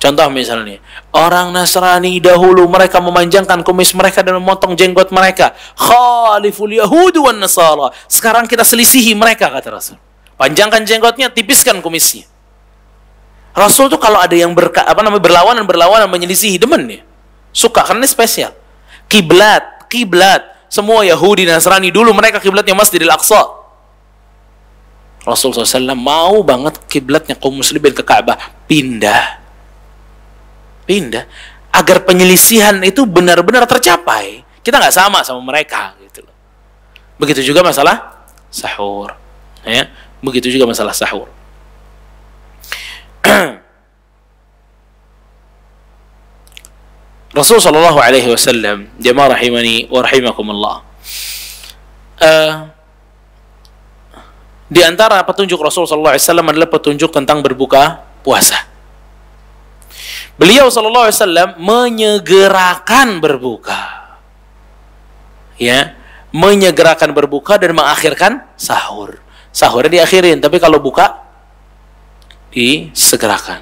Contoh misalnya, orang Nasrani dahulu mereka memanjangkan kumis mereka dan memotong jenggot mereka. Khaliful Yahudi wan Nasara. Sekarang kita selisihi mereka kata Rasul. Panjangkan jenggotnya, tipiskan kumisnya. Rasul tuh kalau ada yang berlawanan menyelisihi demen ya. Suka karena ini spesial. Kiblat. Semua Yahudi Nasrani dulu mereka kiblatnya Masjidil Aqsa. Rasul SAW mau banget kiblatnya kaum muslimin ke Ka'bah pindah agar penyelisihan itu benar-benar tercapai. Kita nggak sama mereka gitu loh. Begitu juga masalah sahur, ya. Begitu juga masalah sahur. Rasul sallallahu alaihi wasallam, jemaah rahimani wa rahimakumullah. Di antara petunjuk Rasul sallallahu alaihi wasallam adalah petunjuk tentang berbuka puasa. Beliau sallallahu alaihi wasallam menyegerakan berbuka. Ya, menyegerakan berbuka dan mengakhirkan sahur. Sahurnya diakhirin, tapi kalau buka disegerakan.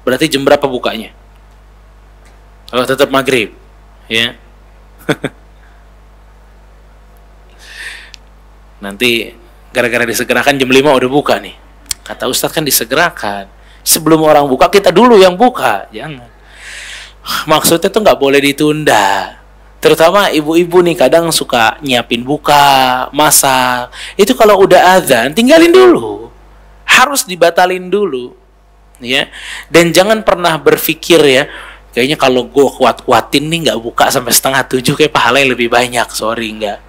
Berarti jam berapa bukanya? Oh, tetap maghrib. Ya. Nanti gara-gara disegerakan jam 5 udah buka nih. Kata Ustadz kan disegerakan. Sebelum orang buka, kita dulu yang buka. Jangan. Maksudnya tuh nggak boleh ditunda. Terutama ibu-ibu nih kadang suka nyiapin buka, masak. Itu kalau udah azan, tinggalin dulu. Harus dibatalin dulu. Ya. Dan jangan pernah berpikir ya, kayaknya kalau gue kuat-kuatin nih nggak buka sampai 6:30 kayak pahalanya lebih banyak. Sorry, enggak.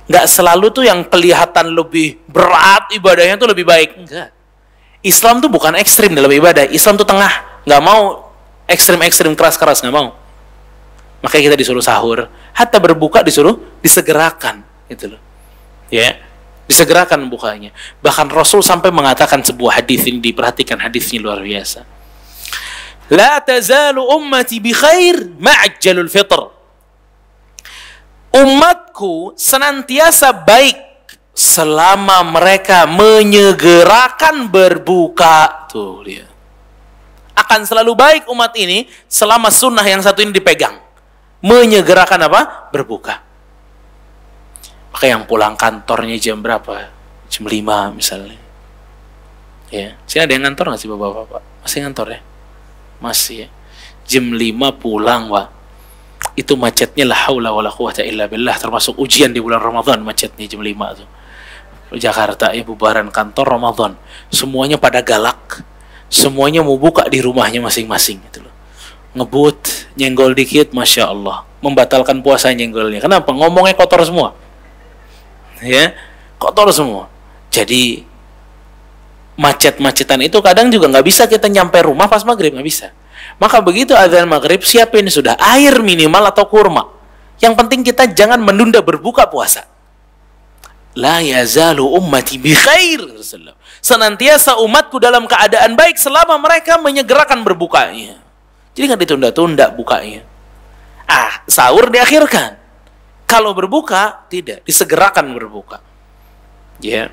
Nggak selalu tuh yang kelihatan lebih berat ibadahnya tuh lebih baik. Enggak. Islam tuh bukan ekstrim dalam ibadah. Islam tuh tengah, nggak mau ekstrim-ekstrim keras-keras, nggak mau. Makanya kita disuruh sahur, hatta berbuka disuruh disegerakan, gitu loh. Ya, disegerakan bukanya. Bahkan Rasul sampai mengatakan sebuah hadis, ini diperhatikan hadisnya luar biasa. La tazalu ummati bi khair ma'ajjalul fitr. Umatku senantiasa baik selama mereka menyegerakan berbuka. Tuh dia. Akan selalu baik umat ini selama sunnah yang satu ini dipegang. Menyegerakan apa? Berbuka. Maka yang pulang kantornya jam berapa? Jam 5 misalnya. Ya, sini ada yang ngantor nggak sih bapak-bapak? Masih ngantor ya? Masih ya. Jam 5 pulang, Pak. Itu macetnya la haula wala quwata illa billah, termasuk ujian di bulan Ramadan macetnya jam 5 tuh. Jakarta ya, bubaran kantor Ramadan. Semuanya pada galak. Semuanya mau buka di rumahnya masing-masing gitu loh. Ngebut, nyenggol dikit, Masya Allah. Membatalkan puasa nyenggolnya. Kenapa? Ngomongnya kotor semua. Ya, kotor semua. Jadi macet-macetan itu kadang juga nggak bisa kita nyampe rumah pas maghrib, nggak bisa. Maka begitu azan maghrib, siapin sudah air minimal atau kurma. Yang penting kita jangan menunda berbuka puasa. La yazalu ummati bi khair. Senantiasa umatku dalam keadaan baik selama mereka menyegerakan berbukanya. Jadi nggak ditunda-tunda bukanya. Sahur diakhirkan. Kalau berbuka tidak, disegerakan berbuka. Ya.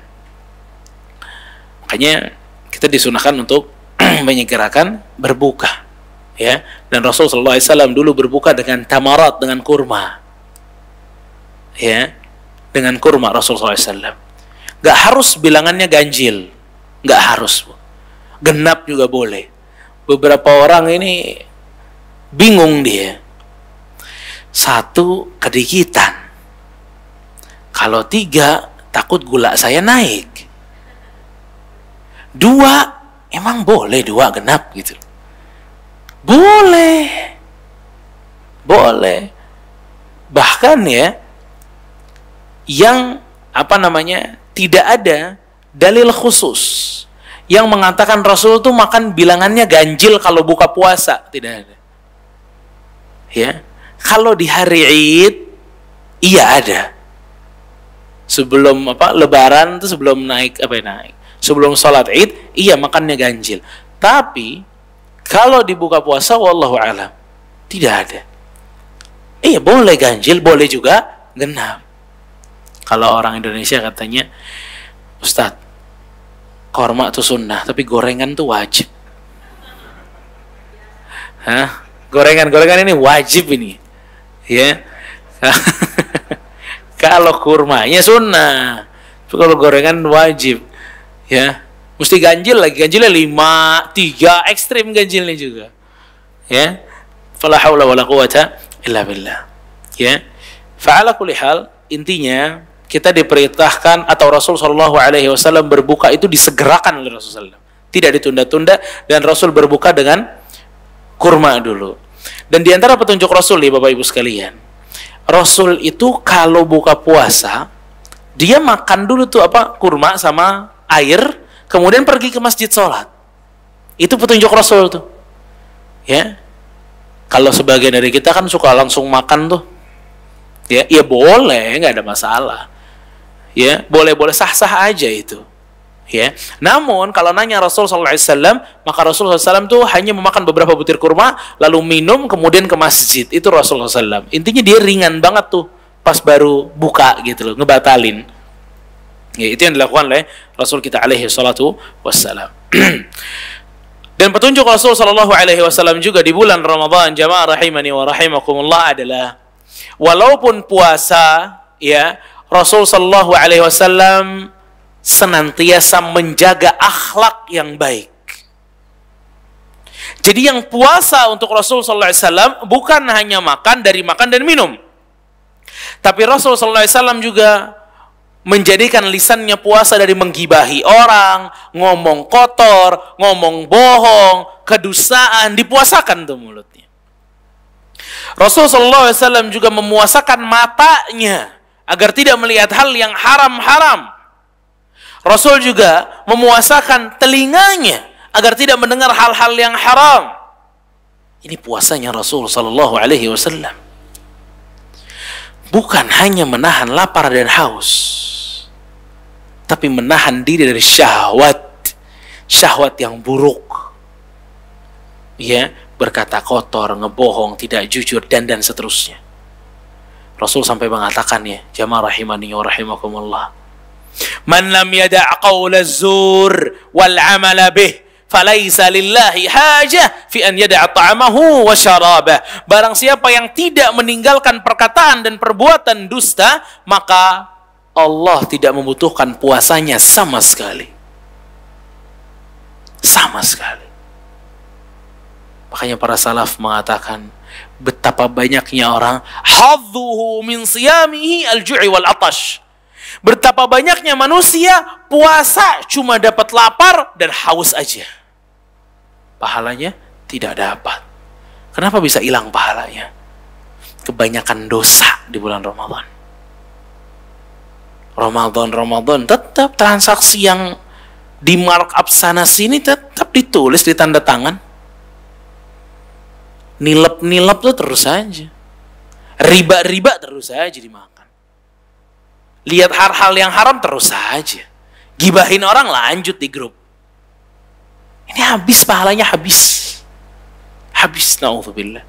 Makanya kita disunahkan untuk menyegerakan berbuka. Ya, dan Rasulullah SAW dulu berbuka dengan tamarat, dengan kurma. Ya, dengan kurma Rasulullah SAW. Gak harus bilangannya ganjil, gak harus. Genap juga boleh. Beberapa orang ini bingung dia. 1, kedikitan. Kalau 3, takut gula saya naik. 2, emang boleh 2 genap gitu. Boleh. Bahkan ya, yang tidak ada dalil khusus yang mengatakan Rasul tuh makan bilangannya ganjil kalau buka puasa, tidak ada. Ya, kalau di hari Id iya ada. Sebelum Lebaran tuh sebelum naik sebelum sholat Id iya makannya ganjil. Tapi kalau dibuka puasa, wallahu alam, tidak ada. Iya, boleh ganjil, boleh juga genap. Kalau orang Indonesia katanya, Ustadz, korma itu sunnah, tapi gorengan itu wajib. Gorengan ini wajib ini. Ya. Kalau kurmanya sunnah, tapi kalau gorengan wajib. Ya. Mesti ganjil lagi, ganjilnya 5, 3, ekstrim ganjilnya juga. Ya. Fala haula wala quwata illa billah. Ya. Fa'ala kulli hal, intinya kita diperintahkan atau Rasul sallallahu alaihi wasallam berbuka itu disegerakan oleh Rasulullah. Tidak ditunda-tunda, dan Rasul berbuka dengan kurma dulu. Dan di antara petunjuk Rasul ya Bapak Ibu sekalian, Rasul itu kalau buka puasa, dia makan dulu tuh kurma sama air, kemudian pergi ke masjid sholat. Itu petunjuk Rasul tuh. Ya. Kalau sebagian dari kita kan suka langsung makan tuh. Ya boleh, nggak ada masalah. Ya, boleh-boleh sah-sah aja itu. Ya. Namun kalau nanya Rasul sallallahu alaihi wasallam, maka Rasul sallallahu alaihi wasallam tuh hanya memakan beberapa butir kurma, lalu minum, kemudian ke masjid. Itu Rasul sallallahu alaihi wasallam. Intinya dia ringan banget tuh pas baru buka gitu loh, ngebatalin. Ya, itu yang dilakukan oleh Rasul kita alaihi salatu wassalam. Dan petunjuk Rasul sallallahu alaihi wasallam juga di bulan Ramadan, jamaah rahimani wa rahimakumullah, adalah walaupun puasa, ya, Rasul sallallahu alaihi wasallam senantiasa menjaga akhlak yang baik. Jadi yang puasa untuk Rasul sallallahu alaihi wasallam bukan hanya makan dan minum. Tapi Rasul sallallahu alaihi wasallam juga menjadikan lisannya puasa dari menggibahi orang, ngomong kotor, ngomong bohong, kedustaan, dipuasakan tuh mulutnya. Rasul sallallahu alaihi wasallam juga memuasakan matanya agar tidak melihat hal yang haram-haram. Rasul juga memuasakan telinganya agar tidak mendengar hal-hal yang haram. Ini puasanya Rasul sallallahu alaihi wasallam. Bukan hanya menahan lapar dan haus, tapi menahan diri dari syahwat yang buruk. Ya, berkata kotor, ngebohong, tidak jujur, dan seterusnya. Rasul sampai mengatakan, ya, jamaah rahimani wa rahimakumullah, man lam yada' qawla az-zur wal 'amala bih falaysa lillahi hajah fi an yada'a ta'amahu wa syarabah. Barang siapa yang tidak meninggalkan perkataan dan perbuatan dusta, maka Allah tidak membutuhkan puasanya sama sekali. Sama sekali. Makanya para salaf mengatakan, betapa banyaknya orang hadzuhu min siyamihi al-ju'i wal atash. Betapa banyaknya manusia puasa cuma dapat lapar dan haus aja. Pahalanya tidak dapat. Kenapa bisa hilang pahalanya? Kebanyakan dosa di bulan Ramadan. Ramadan tetap transaksi yang di markup sana sini tetap ditulis di tanda tangan. Nilep tuh terus saja. Riba terus saja dimakan. Lihat hal-hal yang haram terus saja. Gibahin orang lanjut di grup. Ini habis pahalanya, habis. Na'udzubillah.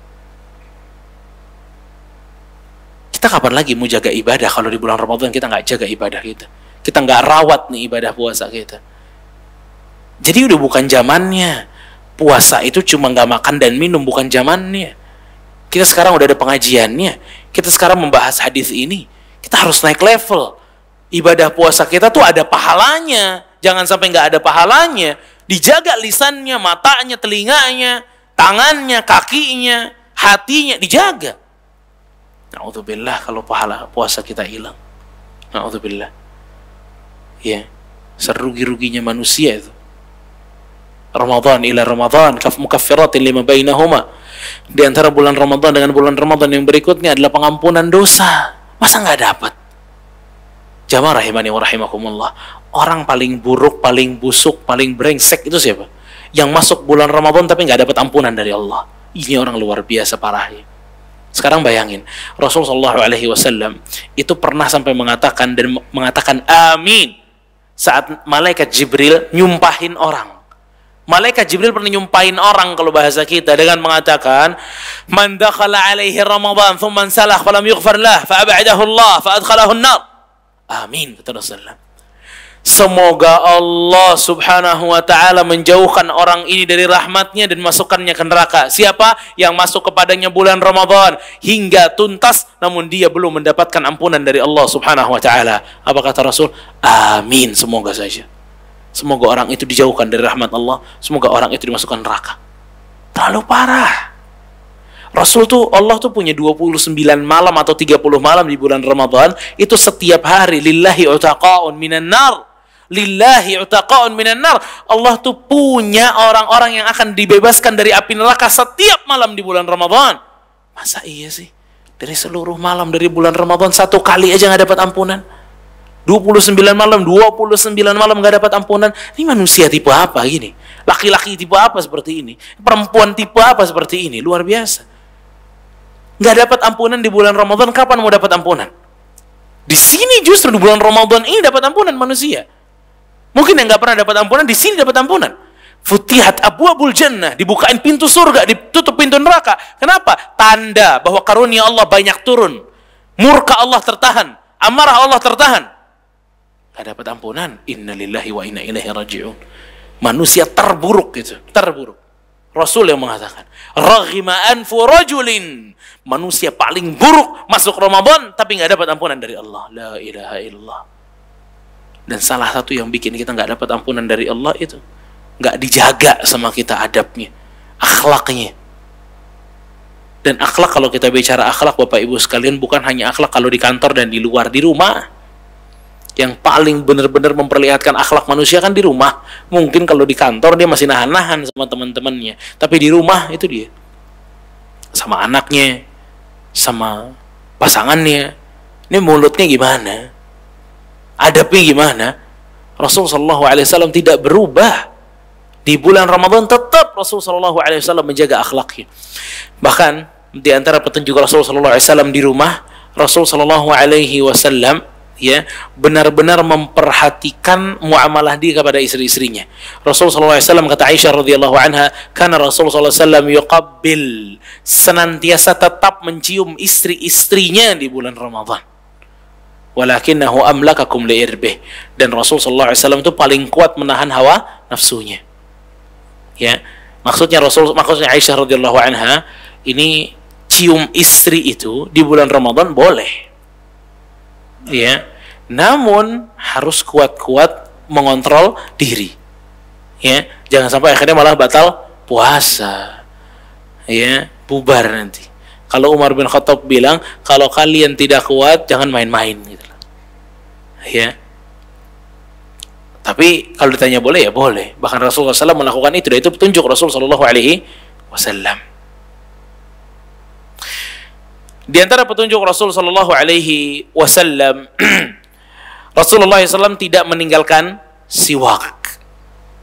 Kita kapan lagi mau jaga ibadah kalau di bulan Ramadan kita nggak jaga ibadah kita? Kita nggak rawat nih ibadah puasa kita. Jadi udah bukan zamannya. Puasa itu cuma nggak makan dan minum, bukan zamannya. Kita sekarang udah ada pengajiannya. Kita sekarang membahas hadis ini. Kita harus naik level. Ibadah puasa kita tuh ada pahalanya. Jangan sampai nggak ada pahalanya. Dijaga lisannya, matanya, telinganya, tangannya, kakinya, hatinya, dijaga. Na'udzubillah kalau pahala puasa kita hilang. Na'udzubillah. Ya, serugi-ruginya manusia itu. Ramadan ila Ramadan mukaffiratin lima bainahuma. Di antara bulan Ramadan dengan bulan Ramadan yang berikutnya adalah pengampunan dosa. Masa nggak dapat? Jamaah rahimani wa rahimakumullah. Orang paling buruk, paling busuk, paling brengsek itu siapa? Yang masuk bulan Ramadan tapi nggak dapat ampunan dari Allah. Ini orang luar biasa parahnya. Sekarang bayangin, Rasulullah SAW itu pernah sampai mengatakan amin saat malaikat Jibril nyumpahin orang. Malaikat Jibril pernah nyumpahin orang kalau bahasa kita dengan mengatakan, man dakhala alaihi Ramadan thumma salah falam yughfar lah fa ab'adahu Allah fa adkhalahu an-nar. Amin, kata Rasulullah. Semoga Allah subhanahu wa ta'ala menjauhkan orang ini dari rahmatnya dan masukkannya ke neraka. Siapa yang masuk kepadanya bulan Ramadan hingga tuntas namun dia belum mendapatkan ampunan dari Allah subhanahu wa ta'ala. Apa kata Rasul? Amin, semoga saja. Semoga orang itu dijauhkan dari rahmat Allah. Semoga orang itu dimasukkan neraka. Terlalu parah. Rasul tuh, Allah tuh punya 29 malam atau 30 malam di bulan Ramadan. Itu setiap hari. Lillahi utaqa'un minan nar. Lillahi utaqa'un minan nar. Allah tuh punya orang-orang yang akan dibebaskan dari api neraka setiap malam di bulan Ramadan. Masa iya sih? Dari seluruh malam dari bulan Ramadan satu kali aja gak dapat ampunan? 29 malam gak dapat ampunan. Ini manusia tipe apa gini? Laki-laki tipe apa seperti ini? Perempuan tipe apa seperti ini? Luar biasa. Gak dapat ampunan di bulan Ramadan, kapan mau dapat ampunan? Di sini justru di bulan Ramadan ini dapat ampunan manusia. Mungkin yang gak pernah dapat ampunan, di sini dapat ampunan. Futihat abwabul jannah, dibukain pintu surga, ditutup pintu neraka. Kenapa? Tanda bahwa karunia Allah banyak turun. Murka Allah tertahan, amarah Allah tertahan. Gak dapat ampunan. Innalillahi wa inna ilaihi raji'un. Manusia terburuk gitu, terburuk. Rasul yang mengatakan, raghima anfu rajulin, manusia paling buruk masuk Ramadan tapi nggak dapat ampunan dari Allah. La ilaha illallah. Dan salah satu yang bikin kita nggak dapat ampunan dari Allah itu nggak dijaga sama kita adabnya, akhlaknya. Dan akhlak, kalau kita bicara akhlak Bapak Ibu sekalian, bukan hanya akhlak kalau di kantor dan di luar, di rumah. Yang paling benar-benar memperlihatkan akhlak manusia kan di rumah. Mungkin kalau di kantor dia masih nahan-nahan sama teman-temannya, tapi di rumah itu dia sama anaknya, sama pasangannya, ini mulutnya gimana, adabnya gimana. Rasul sallallahu alaihi wasallam tidak berubah. Di bulan Ramadan tetap Rasul sallallahu alaihi wasallam menjaga akhlaknya. Bahkan di antara petunjuk Rasul sallallahu alaihi wasallam di rumah, Rasul sallallahu alaihi wasallam ya benar-benar memperhatikan muamalah dia kepada istri-istrinya. Rasul sallallahu alaihi wasallam, kata Aisyah radhiyallahu anha, karena Rasul sallallahu alaihi wasallam yuqabbil, senantiasa tetap mencium istri-istrinya di bulan Ramadan. Walakinnahu amlakakum liirbih, dan Rasul sallallahu alaihi wasallam itu paling kuat menahan hawa nafsunya. Ya, maksudnya Aisyah radhiyallahu anha ini cium istri itu di bulan Ramadan boleh. Ya, namun harus kuat-kuat mengontrol diri. Ya, jangan sampai akhirnya malah batal puasa. Ya, bubar nanti. Kalau Umar bin Khattab bilang, kalau kalian tidak kuat jangan main-main gitu. Ya. Tapi kalau ditanya boleh ya boleh. Bahkan Rasulullah SAW melakukan itu, dan itu petunjuk Rasul Sallallahu Alaihi Wasallam. Di antara petunjuk Rasul Sallallahu Alaihi Wasallam, Rasulullah SAW tidak meninggalkan siwak.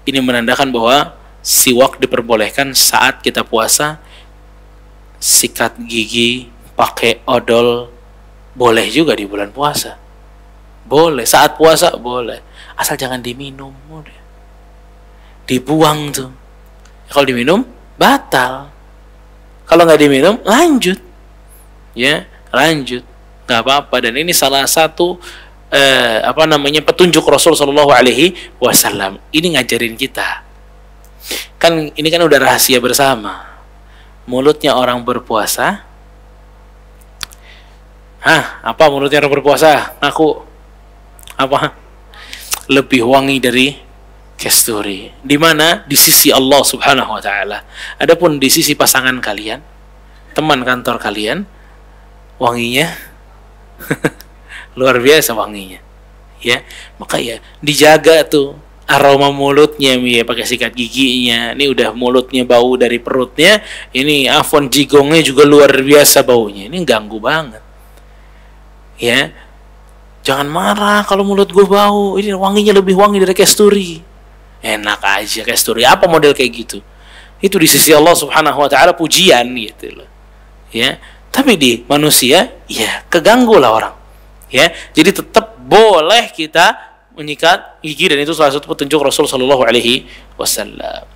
Ini menandakan bahwa siwak diperbolehkan saat kita puasa. Sikat gigi, pakai odol, boleh juga di bulan puasa. Boleh, saat puasa boleh. Asal jangan diminum, udah. Dibuang tuh. Kalau diminum, batal. Kalau nggak diminum, lanjut. Ya, lanjut. Nggak apa-apa. Dan ini salah satu petunjuk Rasul Sallallahu Alaihi Wasallam. Ini ngajarin kita. Kan ini kan udah rahasia bersama. Mulutnya orang berpuasa. Apa mulutnya orang berpuasa? Aku apa? Lebih wangi dari kasturi. Di mana? Di sisi Allah Subhanahu wa taala. Adapun di sisi pasangan kalian, teman kantor kalian, wanginya luar biasa wanginya. Ya, maka ya dijaga tuh aroma mulutnya, ya pakai sikat giginya. Ini udah mulutnya bau dari perutnya, ini afon jigongnya juga luar biasa baunya. Ini ganggu banget. Ya. Jangan marah kalau mulut gue bau. Ini wanginya lebih wangi dari kasturi. Enak aja kasturi. Apa model kayak gitu? Itu di sisi Allah Subhanahu wa taala pujian gitu loh. Ya. Tapi di manusia ya keganggu lah orang. Ya. Jadi tetap boleh kita menyikat gigi, dan itu salah satu petunjuk Rasul sallallahu alaihi wasallam.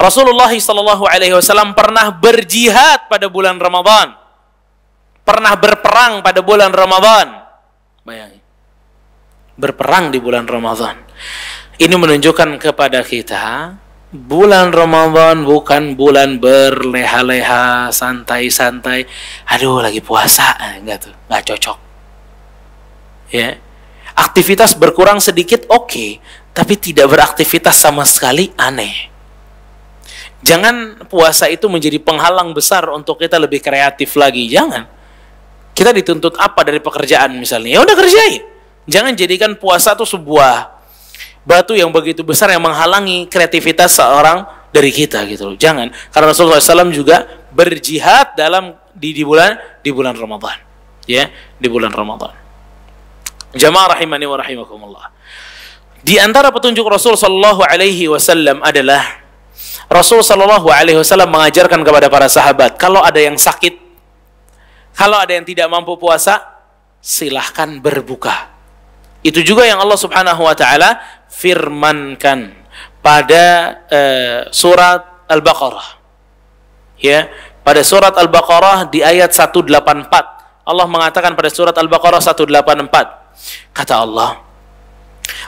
Rasulullah sallallahu alaihi wasallam pernah berjihad pada bulan Ramadan. Pernah berperang pada bulan Ramadan. Bayangin, berperang di bulan Ramadan. Ini menunjukkan kepada kita, bulan Ramadan bukan bulan berleha-leha, santai-santai. Aduh, lagi puasa, enggak tuh, enggak cocok. Ya, aktivitas berkurang sedikit oke, tapi tidak beraktivitas sama sekali aneh. Jangan puasa itu menjadi penghalang besar untuk kita lebih kreatif lagi, jangan. Kita dituntut apa dari pekerjaan misalnya? Ya udah kerjain. Jangan jadikan puasa itu sebuah batu yang begitu besar yang menghalangi kreativitas seorang dari kita gitu loh. Jangan. Karena Rasulullah SAW juga berjihad di bulan Ramadan. Ya, di bulan Ramadan. Jamaah rahimani wa rahimakumullah. Di antara petunjuk Rasul sallallahu alaihi wasallam adalah Rasul sallallahu alaihi wasallam mengajarkan kepada para sahabat, kalau ada yang sakit, kalau ada yang tidak mampu puasa, silahkan berbuka. Itu juga yang Allah Subhanahu wa taala firmankan pada surat Al-Baqarah. Ya, pada surat Al-Baqarah di ayat 184. Allah mengatakan pada surat Al-Baqarah 184. Kata Allah,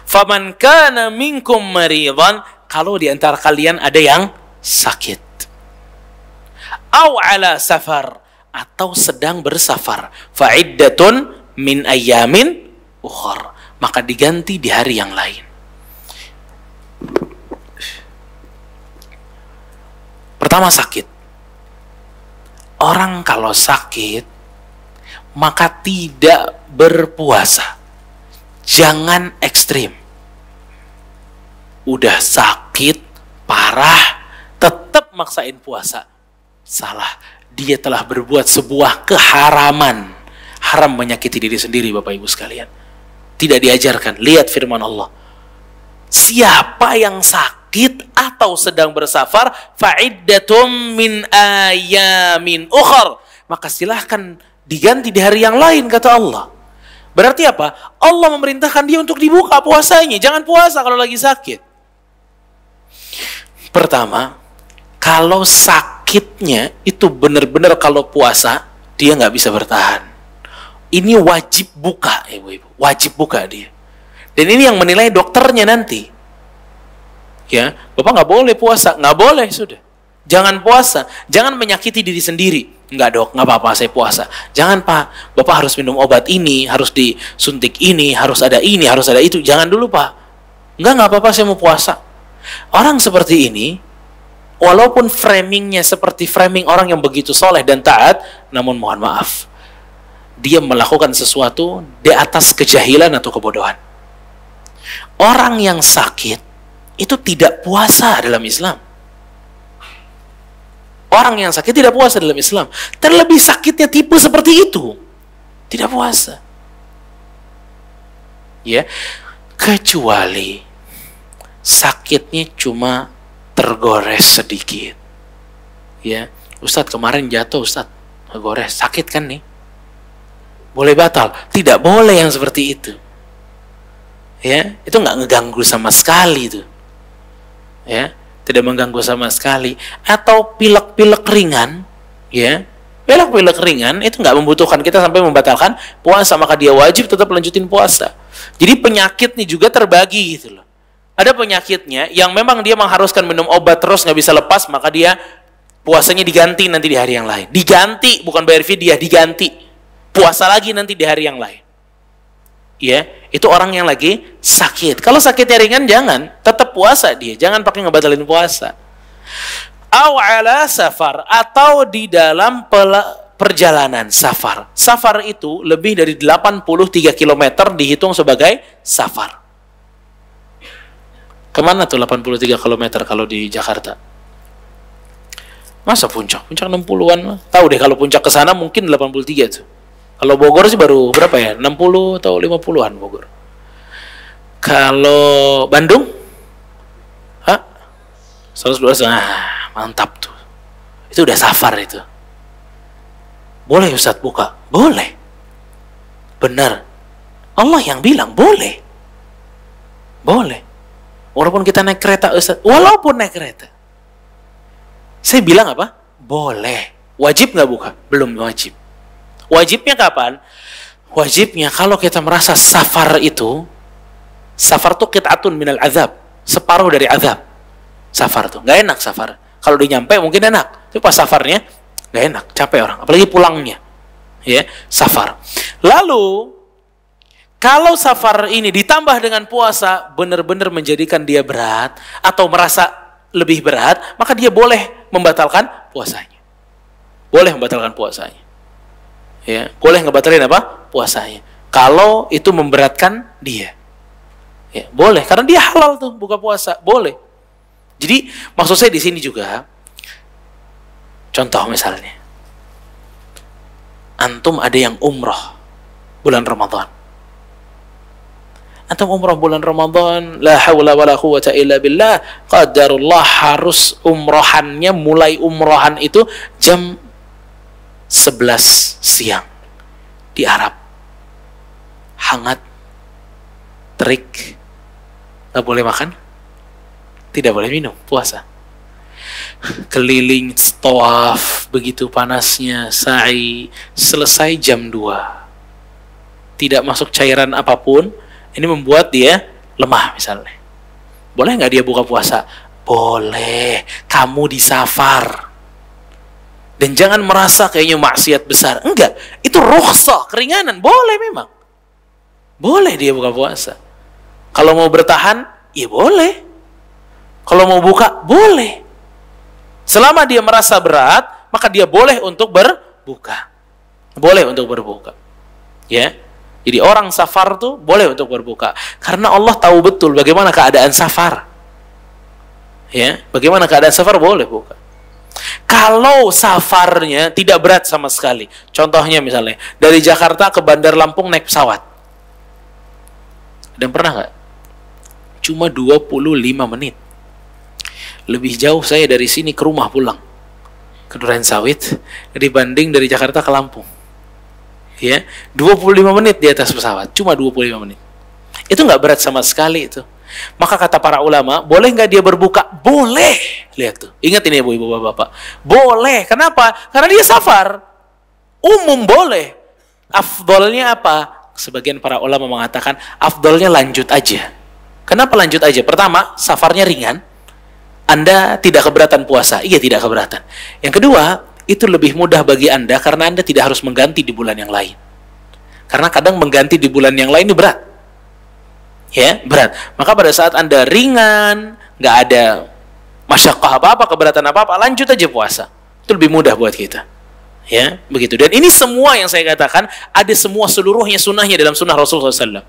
"Faman kana minkum maridan," kalau di antara kalian ada yang sakit. "Au ala safar," atau sedang bersafar, fa'iddatun min ayyamin ukhar, maka diganti di hari yang lain. Pertama, sakit. Orang kalau sakit maka tidak berpuasa. Jangan ekstrim. Udah sakit parah tetap maksain puasa, salah. Dia telah berbuat sebuah keharaman. Haram menyakiti diri sendiri, Bapak Ibu sekalian. Tidak diajarkan. Lihat firman Allah. Siapa yang sakit atau sedang bersafar, fa'iddatum min ayamin ukhar, maka silahkan diganti di hari yang lain, kata Allah. Berarti apa? Allah memerintahkan dia untuk dibuka puasanya. Jangan puasa kalau lagi sakit. Pertama, kalau sakitnya itu benar-benar kalau puasa, dia nggak bisa bertahan. Ini wajib buka, ibu-ibu. Wajib buka dia. Dan ini yang menilai dokternya nanti. Ya, Bapak nggak boleh puasa. Nggak boleh, sudah. Jangan puasa. Jangan menyakiti diri sendiri. Enggak dok, nggak apa-apa saya puasa. Jangan Pak, Bapak harus minum obat ini, harus disuntik ini, harus ada itu. Jangan dulu Pak. Nggak apa-apa saya mau puasa. Orang seperti ini, walaupun framingnya seperti framing orang yang begitu soleh dan taat, namun mohon maaf, dia melakukan sesuatu di atas kejahilan atau kebodohan. Orang yang sakit itu tidak puasa dalam Islam. Orang yang sakit tidak puasa dalam Islam. Terlebih sakitnya tipe seperti itu, tidak puasa. Ya, kecuali sakitnya cuma tergores sedikit. Ya, Ustadz kemarin jatuh, Ustadz tergores, sakit kan nih? Boleh batal? Tidak boleh yang seperti itu. Ya, itu nggak ngeganggu sama sekali itu. Ya, tidak mengganggu sama sekali. Atau pilek-pilek ringan, ya, pilek-pilek ringan itu nggak membutuhkan kita sampai membatalkan puasa, maka dia wajib tetap lanjutin puasa. Jadi penyakit nih juga terbagi gitu loh. Ada penyakitnya yang memang dia mengharuskan minum obat terus nggak bisa lepas, maka dia puasanya diganti nanti di hari yang lain. Diganti, bukan bayar fidyah, diganti. Puasa lagi nanti di hari yang lain. Ya, itu orang yang lagi sakit. Kalau sakitnya ringan jangan, tetap puasa dia. Jangan pakai ngebatalin puasa. Aw ala safar, atau di dalam perjalanan safar. Safar itu lebih dari 83 km dihitung sebagai safar. Kemana tuh 83 km kalau di Jakarta? Masa puncak? Puncak 60-an. Tahu deh kalau puncak ke sana mungkin 83 tuh. Kalau Bogor sih baru berapa ya? 60 atau 50-an Bogor. Kalau Bandung? Hah? 112. Nah, mantap tuh. Itu udah safar itu. Boleh Ustadz buka? Boleh. Benar. Allah yang bilang boleh. Boleh. Walaupun kita naik kereta Ustadz. Walaupun naik kereta. Saya bilang apa? Boleh. Wajib nggak buka? Belum wajib. Wajibnya kapan? Wajibnya kalau kita merasa safar tuh qit'atun minal azab, separuh dari azab. Safar tuh nggak enak safar. Kalau udah nyampe mungkin enak, tapi pas safarnya nggak enak, capek orang, apalagi pulangnya. Ya, safar. Lalu kalau safar ini ditambah dengan puasa, benar-benar menjadikan dia berat atau merasa lebih berat, maka dia boleh membatalkan puasanya. Boleh membatalkan puasanya. Ya, boleh ngebatalin apa? Puasanya. Kalau itu memberatkan dia. Ya, boleh karena dia halal tuh buka puasa, boleh. Jadi maksud saya di sini juga contoh misalnya. Antum ada yang umroh bulan Ramadan. Antum umroh bulan Ramadan, la haula wala quwwata illa billah, qadarullah harus umrohannya mulai umrohan itu jam 11 siang di Arab. Hangat, terik, nggak boleh makan, tidak boleh minum, puasa. Keliling, tawaf, begitu panasnya, sa'i, selesai jam 2. Tidak masuk cairan apapun, ini membuat dia lemah misalnya. Boleh nggak dia buka puasa? Boleh, kamu di safar. Dan jangan merasa kayaknya maksiat besar. Enggak, itu rukhsah, keringanan. Boleh memang. Boleh dia buka puasa. Kalau mau bertahan, ya boleh. Kalau mau buka, boleh. Selama dia merasa berat, maka dia boleh untuk berbuka. Boleh untuk berbuka. Ya. Jadi orang safar tuh boleh untuk berbuka. Karena Allah tahu betul bagaimana keadaan safar. Ya, bagaimana keadaan safar boleh buka. Kalau safarnya tidak berat sama sekali, contohnya misalnya dari Jakarta ke Bandar Lampung naik pesawat, Dan pernah nggak? Cuma 25 menit. Lebih jauh saya dari sini ke rumah pulang, ke Duren Sawit, dibanding dari Jakarta ke Lampung. Ya, 25 menit di atas pesawat, cuma 25 menit. Itu nggak berat sama sekali itu. Maka kata para ulama, boleh nggak dia berbuka? Boleh. Lihat tuh, ingat ini ibu-ibu bapak-bapak. Boleh, kenapa? Karena dia safar. Umum boleh. Afdolnya apa? Sebagian para ulama mengatakan, afdolnya lanjut aja. Kenapa lanjut aja? Pertama, safarnya ringan. Anda tidak keberatan puasa. Iya, tidak keberatan. Yang kedua, itu lebih mudah bagi Anda karena Anda tidak harus mengganti di bulan yang lain. Karena kadang mengganti di bulan yang lain itu berat. Ya, berat. Maka pada saat Anda ringan, nggak ada masyaqqah apa-apa, keberatan apa-apa, lanjut aja puasa. Itu lebih mudah buat kita. Ya, begitu. Dan ini semua yang saya katakan, ada semua seluruhnya sunnahnya dalam sunnah Rasulullah SAW.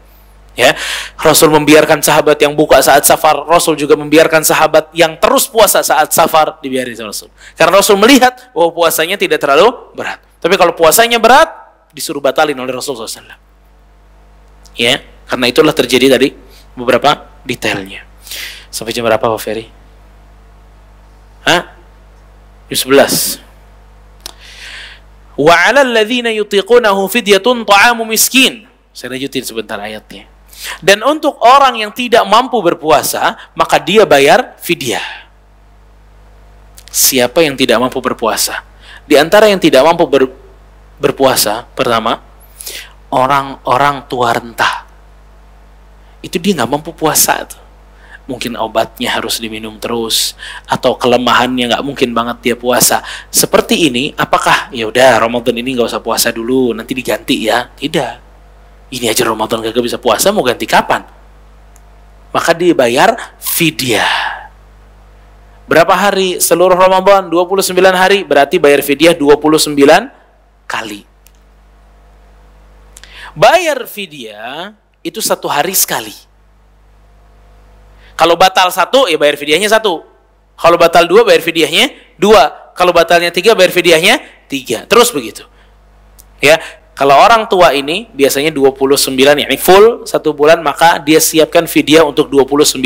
Ya, Rasul membiarkan sahabat yang buka saat safar. Rasul juga membiarkan sahabat yang terus puasa saat safar, dibiarin sama Rasul. Karena Rasul melihat bahwa puasanya tidak terlalu berat. Tapi kalau puasanya berat, disuruh batalin oleh Rasulullah SAW. Ya, karena itulah terjadi tadi beberapa detailnya. Sampai jam berapa Pak Ferry? Jam 11. Wa 'alal ladzina yutiqunahu fidyatun ta'amu miskin. Saya lanjutin sebentar ayatnya. Dan untuk orang yang tidak mampu berpuasa, maka dia bayar fidyah. Siapa yang tidak mampu berpuasa? Di antara yang tidak mampu berpuasa, pertama, orang-orang tua renta. Itu dia nggak mampu puasa tuh. Mungkin obatnya harus diminum terus, atau kelemahannya nggak mungkin banget dia puasa. Seperti ini, apakah ya udah Ramadan ini nggak usah puasa dulu, nanti diganti ya? Tidak. Ini aja Ramadan gak bisa puasa, mau ganti kapan? Maka dibayar fidyah. Berapa hari seluruh Ramadan? 29 hari, berarti bayar fidyah 29 kali. Bayar fidyah itu 1 hari sekali. Kalau batal 1, ya bayar fidyahnya 1. Kalau batal 2, bayar fidyahnya 2. Kalau batalnya 3, bayar fidyahnya 3. Terus begitu. Ya. Kalau orang tua ini biasanya 29, yakni full 1 bulan, maka dia siapkan fidyah untuk 29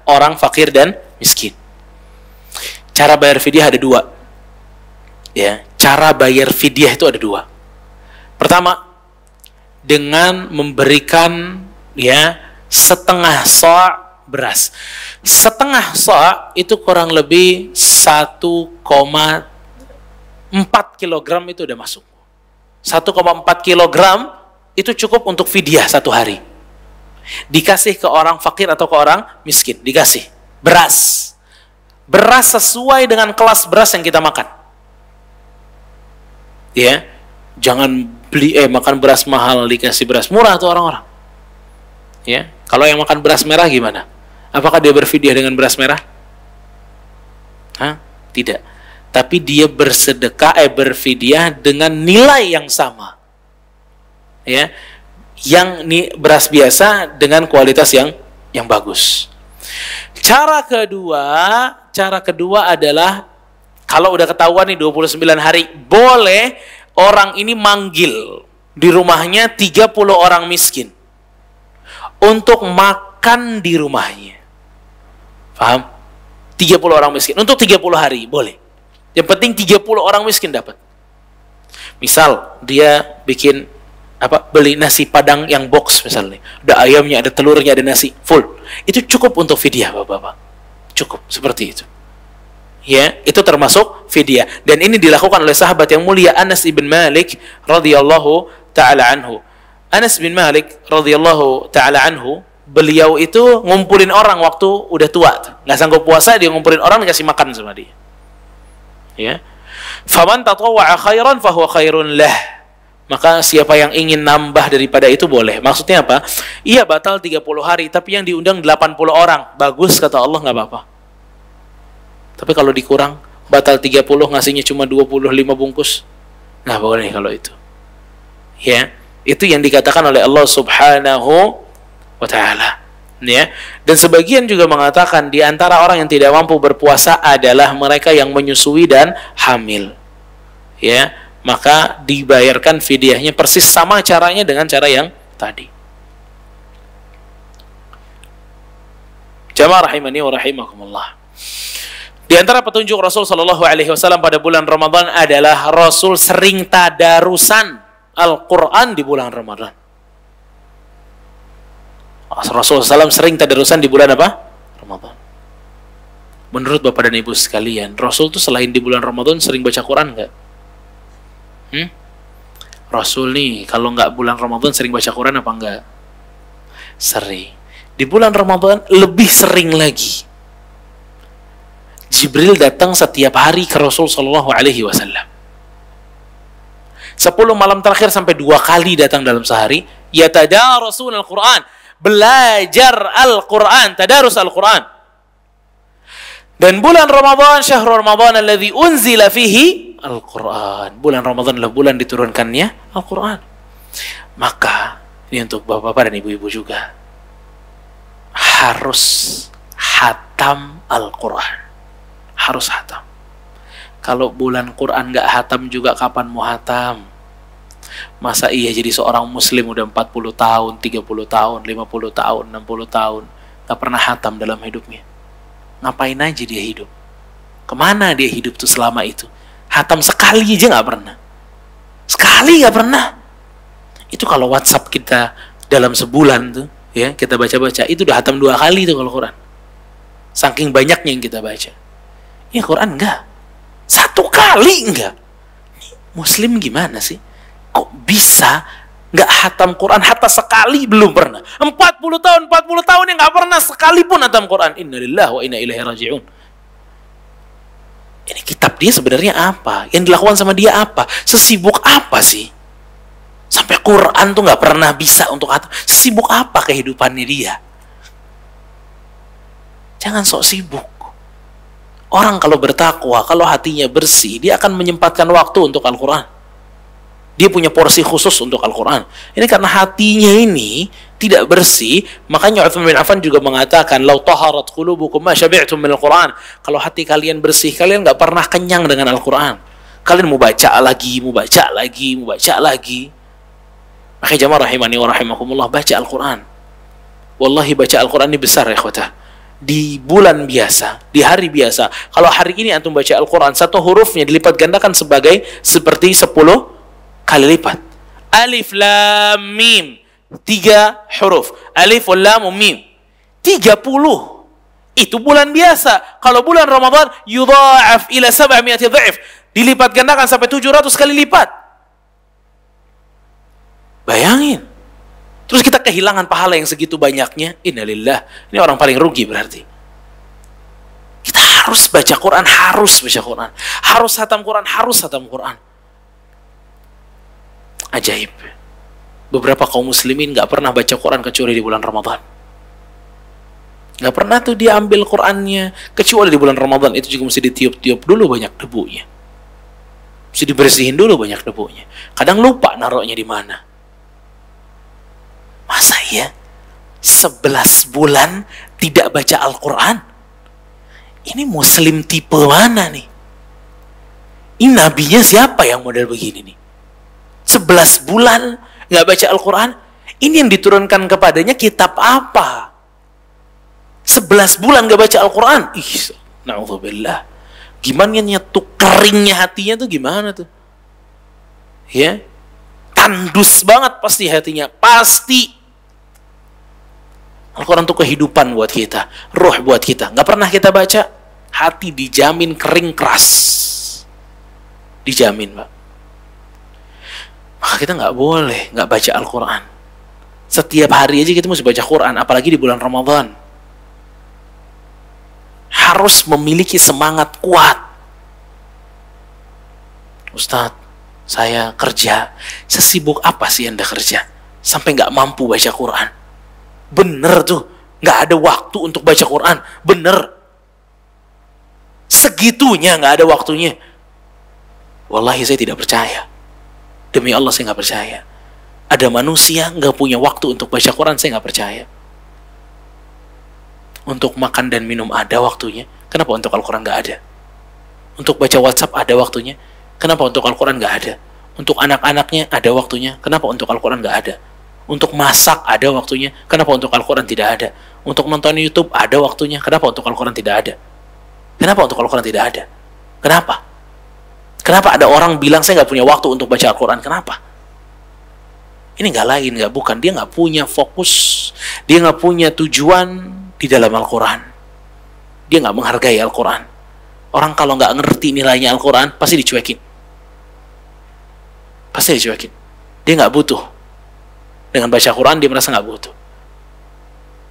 orang fakir dan miskin. Cara bayar fidyah ada 2. Ya, cara bayar fidyah itu ada 2. Pertama, dengan memberikan ya setengah sa' beras. Setengah sa' itu kurang lebih 1,4 kilogram itu udah masuk. 1,4 kilogram itu cukup untuk fidyah 1 hari. Dikasih ke orang fakir atau ke orang miskin. Dikasih beras. Beras sesuai dengan kelas beras yang kita makan. Ya, jangan beli makan beras mahal dikasih beras murah tuh orang-orang. Ya, kalau yang makan beras merah gimana? Apakah dia berfidyah dengan beras merah? Tidak. Tapi dia bersedekah, berfidyah dengan nilai yang sama. Ya. Yang beras biasa dengan kualitas yang bagus. Cara kedua adalah kalau udah ketahuan nih 29 hari, boleh orang ini manggil di rumahnya 30 orang miskin untuk makan di rumahnya. Paham? 30 orang miskin untuk 30 hari boleh. Yang penting 30 orang miskin dapat. Misal dia bikin beli nasi padang yang box misalnya. Ada ayamnya, ada telurnya, ada nasi full. Itu cukup untuk fidyah, Bapak-bapak. Cukup seperti itu. Ya, itu termasuk fidyah. Dan ini dilakukan oleh sahabat yang mulia Anas bin Malik radhiyallahu taala anhu. Anas bin Malik radhiyallahu taala anhu, beliau itu ngumpulin orang waktu udah tua, nggak sanggup puasa, dia ngumpulin orang dikasih makan sama dia. Ya, faman tatawwa'a khairan fahuwa khairun lah. Maka siapa yang ingin nambah daripada itu boleh. Maksudnya apa? Iya batal 30 hari, tapi yang diundang 80 orang. Bagus kata Allah, nggak apa-apa. Tapi kalau dikurang, batal 30 ngasihnya cuma 25 bungkus, nggak boleh kalau itu. Ya, itu yang dikatakan oleh Allah Subhanahu wa ta'ala. Ya. Dan sebagian juga mengatakan di antara orang yang tidak mampu berpuasa adalah mereka yang menyusui dan hamil. Ya, maka dibayarkan fidyahnya persis sama caranya dengan cara yang tadi. Jamaah rahimani wa rahimakumullah. Di antara petunjuk Rasul sallallahu alaihi wasallam pada bulan Ramadan adalah Rasul sering tadarusan Al-Qur'an di bulan Ramadan. Rasul SAW sering tadarusan di bulan apa? Ramadan. Menurut Bapak dan Ibu sekalian, Rasul itu selain di bulan Ramadan sering baca Quran nggak? Rasul nih kalau nggak bulan Ramadan sering baca Quran apa enggak? Sering. Di bulan Ramadan lebih sering lagi. Jibril datang setiap hari ke Rasul Shallallahu Alaihi Wasallam. 10 malam terakhir sampai 2 kali datang dalam sehari. Yatadarasun Al-Quran, belajar Al-Quran, tadarus Al-Quran. Dan bulan Ramadan, syahrul Ramadan alladzi unzila fihi Al-Quran. Bulan Ramadan adalah bulan diturunkannya Al-Quran. Maka ini untuk bapak-bapak dan ibu-ibu juga harus hatam Al-Quran. Harus hatam. Kalau bulan Quran nggak hatam juga kapan mau hatam? Masa iya jadi seorang muslim udah 40 tahun, 30 tahun, 50 tahun, 60 tahun nggak pernah hatam dalam hidupnya? Ngapain aja dia hidup? Kemana dia hidup tuh selama itu? Hatam sekali aja nggak pernah. Sekali nggak pernah. Itu kalau WhatsApp kita dalam sebulan tuh, ya kita baca-baca, itu udah hatam 2 kali tuh kalau Quran. Saking banyaknya yang kita baca. Ya Quran enggak. 1 kali enggak. Muslim gimana sih? Kok bisa nggak hatam Quran? Hatta sekali belum pernah. 40 tahun yang nggak pernah sekalipun hatam Quran. Innalillahi wa inna ilaihi raji'un. Ini kitab dia sebenarnya apa? Yang dilakukan sama dia apa? Sesibuk apa sih? Sampai Quran tuh nggak pernah bisa untuk hatam. Sesibuk apa kehidupannya dia? Jangan sok sibuk. Orang kalau bertakwa, kalau hatinya bersih, dia akan menyempatkan waktu untuk Al-Quran. Dia punya porsi khusus untuk Al-Quran. Ini karena hatinya ini tidak bersih, makanya Utsman bin Affan juga mengatakan, "Lau taharat qulubukum ma syabi'tum min Al-Quran." Kalau hati kalian bersih, kalian nggak pernah kenyang dengan Al-Quran. Kalian mau baca lagi, mau baca lagi, mau baca lagi. Makanya jamaah rahimani wa rahimakumullah, baca Al-Quran. Wallahi baca Al-Quran ini besar ya ikhwatah. Di bulan biasa, di hari biasa, kalau hari ini antum baca Al-Quran, 1 hurufnya dilipat gandakan seperti 10 kali lipat. Alif lam mim, 3 huruf. Alif lam mim, 30. Itu bulan biasa. Kalau bulan Ramadan, yudha'af ila 700 dha'if, dilipat gandakan sampai 700 kali lipat. Bayangin. Terus kita kehilangan pahala yang segitu banyaknya. Innalillah. Ini orang paling rugi berarti. Kita harus baca Quran, harus baca Quran. Harus hatam Quran, harus hatam Quran. Ajaib. Beberapa kaum muslimin gak pernah baca Quran kecuali di bulan Ramadan. Gak pernah tuh dia ambil Qurannya kecuali di bulan Ramadan. Itu juga mesti ditiup-tiup dulu banyak debunya. Mesti dibersihin dulu banyak debunya. Kadang lupa naruhnya di mana. Masa ya 11 bulan tidak baca Al-Quran? Ini muslim tipe mana nih? Ini nabinya siapa yang model begini nih? 11 bulan nggak baca Al-Quran? Ini yang diturunkan kepadanya kitab apa? 11 bulan nggak baca Al-Quran? Ih, na'udzubillah. Gimana nyetuk keringnya hatinya tuh gimana tuh? Ya, tandus banget pasti hatinya, pasti. Al-Quran itu kehidupan buat kita, ruh buat kita. Nggak pernah kita baca, hati dijamin kering keras. Dijamin, Pak. Maka kita nggak boleh nggak baca Al-Quran. Setiap hari aja kita mesti baca Quran, apalagi di bulan Ramadan. Harus memiliki semangat kuat. Ustadz, saya kerja. Sesibuk apa sih Anda kerja? Sampai nggak mampu baca Quran. Bener tuh, nggak ada waktu untuk baca Quran. Bener, segitunya nggak ada waktunya. Wallahi saya tidak percaya. Demi Allah saya nggak percaya. Ada manusia nggak punya waktu untuk baca Quran, saya nggak percaya. Untuk makan dan minum ada waktunya. Kenapa untuk Al-Quran nggak ada? Untuk baca WhatsApp ada waktunya. Kenapa untuk Al-Quran nggak ada? Untuk anak-anaknya ada waktunya. Kenapa untuk Al-Quran nggak ada? Untuk masak ada waktunya. Kenapa untuk Al-Quran tidak ada? Untuk nonton YouTube ada waktunya. Kenapa untuk Al-Quran tidak ada? Kenapa untuk Al-Quran tidak ada? Kenapa? Kenapa ada orang bilang saya nggak punya waktu untuk baca Al-Quran? Kenapa? Ini nggak lain, nggak bukan. Dia nggak punya fokus. Dia nggak punya tujuan di dalam Al-Quran. Dia nggak menghargai Al-Quran. Orang kalau nggak ngerti nilainya Al-Quran, pasti dicuekin. Pasti dicuekin. Dia nggak butuh. Dengan baca Quran, dia merasa nggak butuh.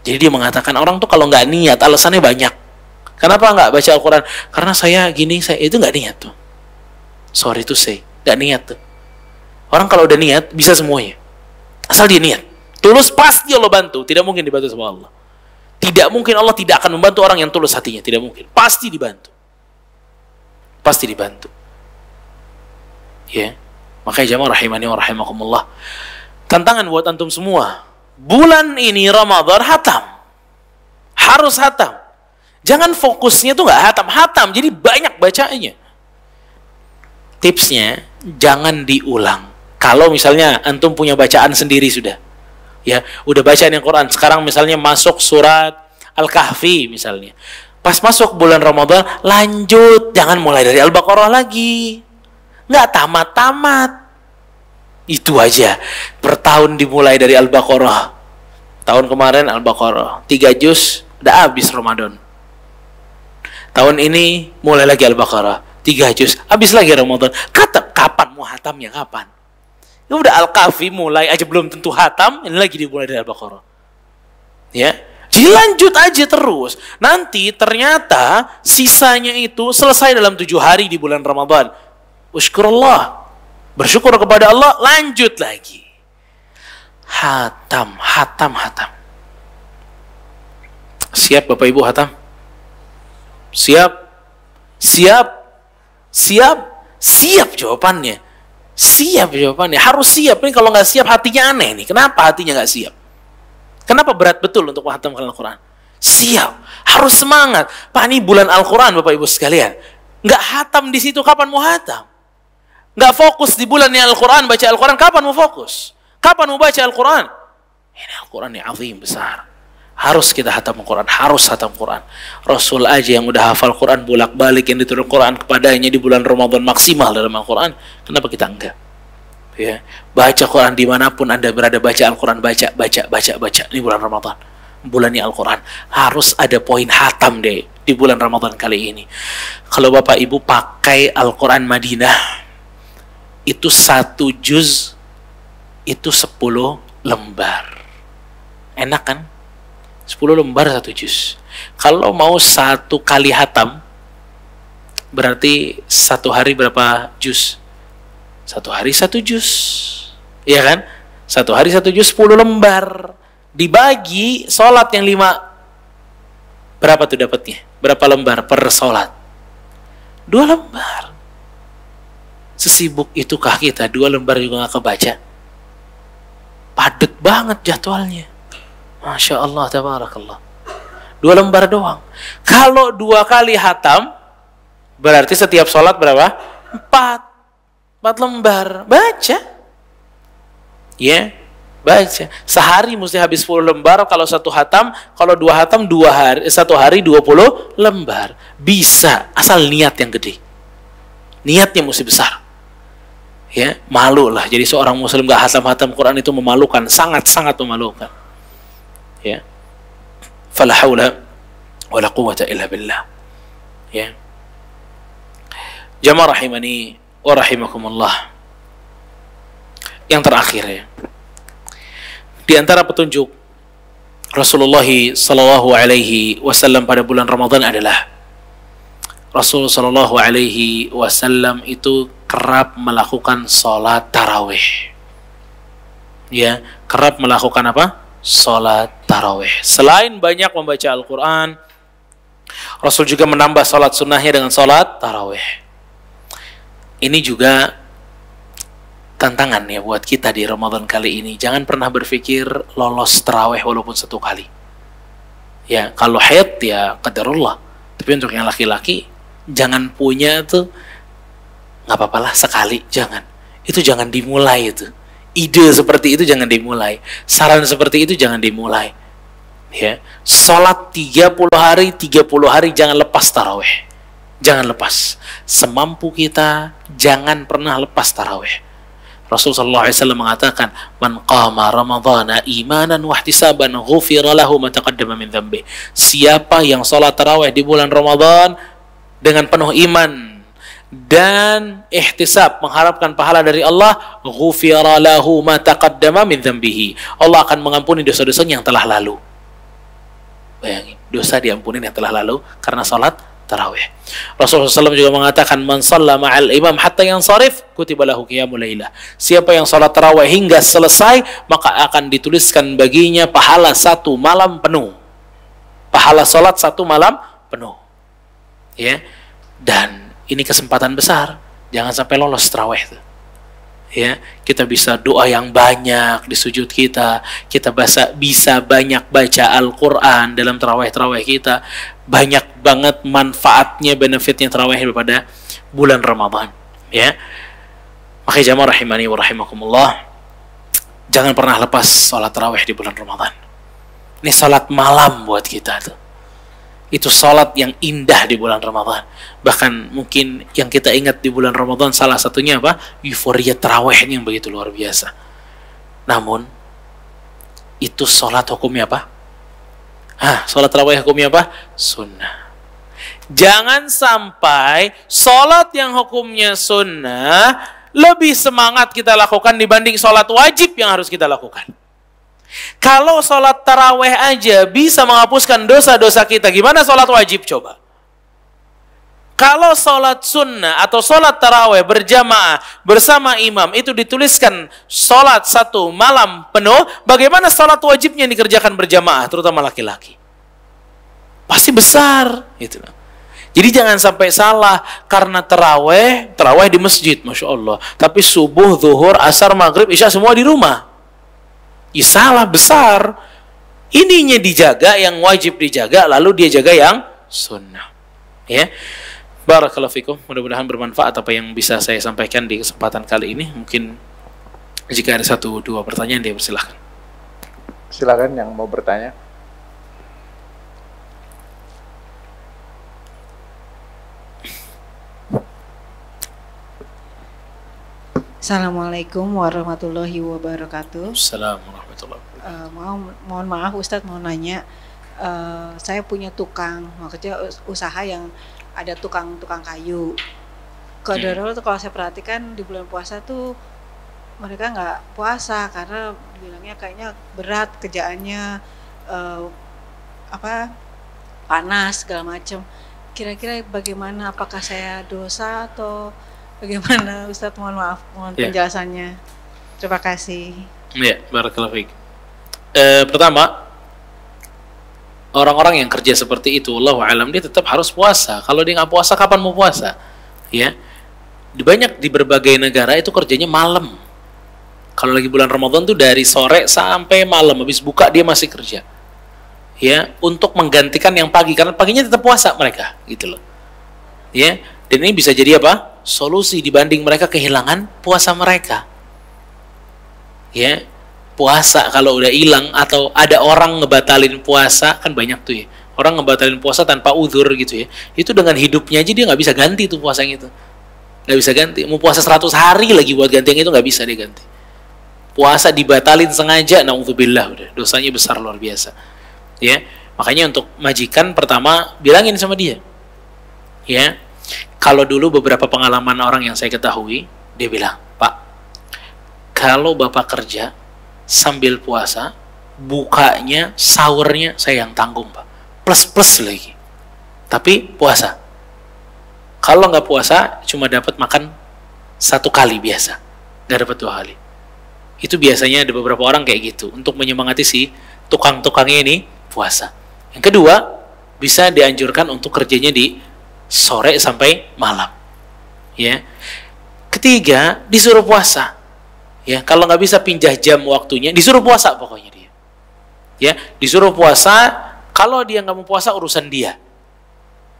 Jadi dia mengatakan, orang tuh kalau nggak niat, alasannya banyak. Kenapa nggak baca Al-Quran? Karena saya gini, saya itu nggak niat tuh. Sorry to say, nggak niat tuh. Orang kalau udah niat, bisa semuanya. Asal dia niat. Tulus pasti Allah bantu. Tidak mungkin dibantu sama Allah. Tidak mungkin Allah tidak akan membantu orang yang tulus hatinya. Tidak mungkin. Pasti dibantu. Pasti dibantu. Ya. Makanya jamaah rahimani wa rahimakumullah. Tantangan buat antum semua. Bulan ini Ramadan hatam. Harus hatam. Jangan fokusnya tuh nggak hatam-hatam. Jadi banyak bacanya. Tipsnya, jangan diulang. Kalau misalnya antum punya bacaan sendiri sudah. Ya, udah bacaan yang Quran. Sekarang misalnya masuk surat Al-Kahfi misalnya. Pas masuk bulan Ramadan, lanjut. Jangan mulai dari Al-Baqarah lagi. Nggak tamat-tamat. Itu aja. Per tahun dimulai dari Al-Baqarah. Tahun kemarin Al-Baqarah. 3 juz, udah habis Ramadan. Tahun ini mulai lagi Al-Baqarah. 3 juz, habis lagi Ramadan. Kata, kapan mau hatamnya? Kapan? Ya udah Al-Kahfi mulai aja belum tentu hatam, ini lagi dimulai dari Al-Baqarah. Ya. Jadi lanjut aja terus. Nanti ternyata sisanya itu selesai dalam 7 hari di bulan Ramadan. Usykurullah. Bersyukur kepada Allah, lanjut lagi. Hatam. Siap Bapak Ibu hatam? Siap jawabannya. Siap jawabannya. Harus siap. Ini kalau nggak siap hatinya aneh nih. Kenapa hatinya nggak siap? Kenapa berat betul untuk menghatamkan Al-Quran? Siap. Harus semangat. Pak, ini bulan Al-Quran Bapak Ibu sekalian. Nggak hatam di situ, kapan mau hatam? Nggak fokus di bulannya Al-Quran, baca Al-Quran, kapan mau fokus? Kapan mau baca Al-Quran? Ini Al-Quran yang azim, besar. Harus kita hatam Al-Quran, harus hatam Quran. Rasul aja yang udah hafal Quran, bolak-balik yang diturun Quran kepadanya di bulan Ramadan maksimal dalam Al-Quran. Kenapa kita enggak? Ya, baca Quran dimanapun Anda berada, baca Al-Quran, baca. Ini bulan Ramadan. Bulannya Al-Quran. Harus ada poin hatam deh di bulan Ramadan kali ini. Kalau Bapak Ibu pakai Al-Quran Madinah, itu 1 juz itu 10 lembar. Enak kan? 10 lembar 1 juz. Kalau mau 1 kali hatam, berarti 1 hari berapa juz? 1 hari 1 juz. Iya kan? 1 hari 1 juz 10 lembar. Dibagi sholat yang 5. Berapa tuh dapatnya? Berapa lembar per sholat? 2 lembar. Sesibuk itukah kita 2 lembar juga nggak kebaca? Padat banget jadwalnya. Masya Allah, tabarakallah. 2 lembar doang. Kalau 2 kali hatam, berarti setiap sholat berapa? 4 lembar. Baca. Ya, baca. Sehari mesti habis 10 lembar. Kalau 1 hatam, kalau 2 hatam 2 hari, 1 hari 20 lembar. Bisa, asal niat yang gede. Niatnya mesti besar. Ya, malu lah. Jadi seorang muslim gak hatam-hatam Quran itu memalukan, sangat-sangat memalukan. Ya. Fala haula wala quwwata illa billah. Ya. Jamaah rahimani wa rahimakumullah. Yang terakhir ya. Di antara petunjuk Rasulullah sallallahu alaihi wasallam pada bulan Ramadan adalah Rasul sallallahu alaihi wasallam itu kerap melakukan sholat tarawih. Ya, kerap melakukan apa? Sholat tarawih. Selain banyak membaca Al-Quran, Rasul juga menambah sholat sunnahnya dengan sholat tarawih. Ini juga tantangan ya buat kita di Ramadan kali ini. Jangan pernah berpikir lolos tarawih walaupun 1 kali. Ya, kalau haid ya qadarullah. Tapi untuk yang laki-laki, jangan punya tuh nggak apa-apalah sekali, jangan. Itu jangan dimulai itu. Ide seperti itu jangan dimulai. Saran seperti itu jangan dimulai. Ya, sholat 30 hari jangan lepas tarawih. Jangan lepas. Semampu kita, jangan pernah lepas tarawih. Rasulullah SAW mengatakan, "Man qama ramadhana imanan wa ihtisaban ghufira lahu ma taqaddama min dhanbi." Siapa yang sholat tarawih di bulan Ramadan dengan penuh iman dan ihtisab, mengharapkan pahala dari Allah, ghufira lahu ma taqaddama min dhanbihi. Allah akan mengampuni dosa-dosanya yang telah lalu. Bayangin, dosa diampuni yang telah lalu karena salat tarawih. Rasulullah SAW juga mengatakan, "Man shalla ma'al imam hatta yansarif, kutiba lahu qiyamul lailah." Siapa yang salat tarawih hingga selesai, maka akan dituliskan baginya pahala 1 malam penuh. Pahala salat 1 malam penuh. Ya. Dan ini kesempatan besar, jangan sampai lolos tarawih itu. Ya, kita bisa doa yang banyak di sujud kita bisa banyak baca Al-Quran dalam tarawih kita, banyak banget manfaatnya, benefitnya tarawih pada bulan Ramadan. Ya, makanya jamaah rahimani wa rahimakumullah, jangan pernah lepas sholat tarawih di bulan Ramadan. Ini sholat malam buat kita tuh. Itu sholat yang indah di bulan Ramadan. Bahkan mungkin yang kita ingat di bulan Ramadan salah satunya apa? Euforia tarawihnya yang begitu luar biasa. Namun itu sholat hukumnya apa? Sholat tarawih hukumnya apa? Sunnah. Jangan sampai sholat yang hukumnya sunnah lebih semangat kita lakukan dibanding sholat wajib yang harus kita lakukan. Kalau sholat tarawih aja bisa menghapuskan dosa-dosa kita, gimana sholat wajib coba? Kalau sholat sunnah atau sholat tarawih berjamaah bersama imam itu dituliskan sholat 1 malam penuh, bagaimana sholat wajibnya yang dikerjakan berjamaah, terutama laki-laki? Pasti besar. Gitu. Jadi jangan sampai salah, karena tarawih di masjid, Masya Allah. Tapi subuh, zuhur, asar, maghrib, isya semua di rumah. Ya salah besar. Ininya dijaga, yang wajib dijaga, lalu dia jaga yang sunnah. Ya, barakallahu fikum. Mudah-mudahan bermanfaat apa yang bisa saya sampaikan di kesempatan kali ini. Mungkin jika ada 1-2 pertanyaan, dia persilahkan. Silakan yang mau bertanya. Assalamualaikum warahmatullahi wabarakatuh. Assalamualaikum warahmatullahi wabarakatuh. Mohon maaf Ustadz, mau nanya, saya punya tukang, maksudnya usaha yang ada tukang kayu. Kadang-kadang tuh kalau saya perhatikan di bulan puasa tuh mereka nggak puasa karena bilangnya kayaknya berat kerjaannya, panas segala macam. Kira-kira bagaimana? Apakah saya dosa atau bagaimana Ustadz? Mohon maaf, mohon penjelasannya. Terima kasih. Ya, barakallahu fiik. Pertama, orang-orang yang kerja seperti itu, Allahu a'lam, dia tetap harus puasa. Kalau dia nggak puasa, kapan mau puasa? Ya, di berbagai negara itu kerjanya malam. Kalau lagi bulan Ramadan tuh dari sore sampai malam, habis buka dia masih kerja. Ya, untuk menggantikan yang pagi, karena paginya tetap puasa mereka, gitu loh. Ya, dan ini bisa jadi apa? Solusi dibanding mereka kehilangan puasa mereka. Ya, puasa kalau udah hilang atau ada orang ngebatalin puasa, kan banyak tuh ya. Orang ngebatalin puasa tanpa uzur gitu ya. Itu dengan hidupnya aja dia nggak bisa ganti tuh puasanya itu. Nggak bisa ganti. Mau puasa 100 hari lagi buat ganti yang itu nggak bisa dia ganti. Puasa dibatalin sengaja, naudzubillah, udah dosanya besar luar biasa. Ya, makanya untuk majikan pertama bilangin sama dia. Ya, kalau dulu beberapa pengalaman orang yang saya ketahui, dia bilang, "Pak, kalau Bapak kerja sambil puasa, bukanya, sahurnya saya yang tanggung, Pak. Plus lagi. Tapi puasa. Kalau nggak puasa, cuma dapat makan 1 kali biasa. Nggak dapat 2 kali." Itu biasanya ada beberapa orang kayak gitu, untuk menyemangati si tukang-tukangnya ini puasa. Yang kedua, bisa dianjurkan untuk kerjanya di sore sampai malam. Ya. Ketiga, disuruh puasa. Ya, kalau nggak bisa pindah jam waktunya, disuruh puasa pokoknya dia. Ya, disuruh puasa. Kalau dia nggak mau puasa, urusan dia.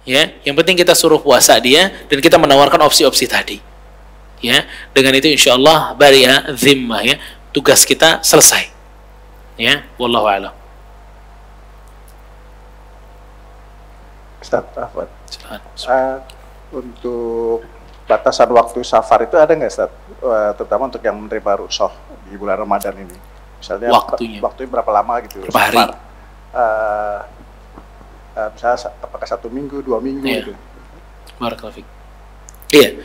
Ya, yang penting kita suruh puasa dia dan kita menawarkan opsi-opsi tadi. Ya, dengan itu insya Allah bari'ah zimmah, ya, tugas kita selesai. Ya, wallahu a'lam. Ustaz Ahmad, Silakan. untuk batasan waktu safar itu ada nggak Ustaz? Terutama untuk yang menerima rukhsah di bulan Ramadan ini. Misalnya Waktunya berapa lama gitu? berapa hari? Safar. Misalnya apakah 1 minggu, 2 minggu Iya. gitu? Barakallahu fiik. Iya.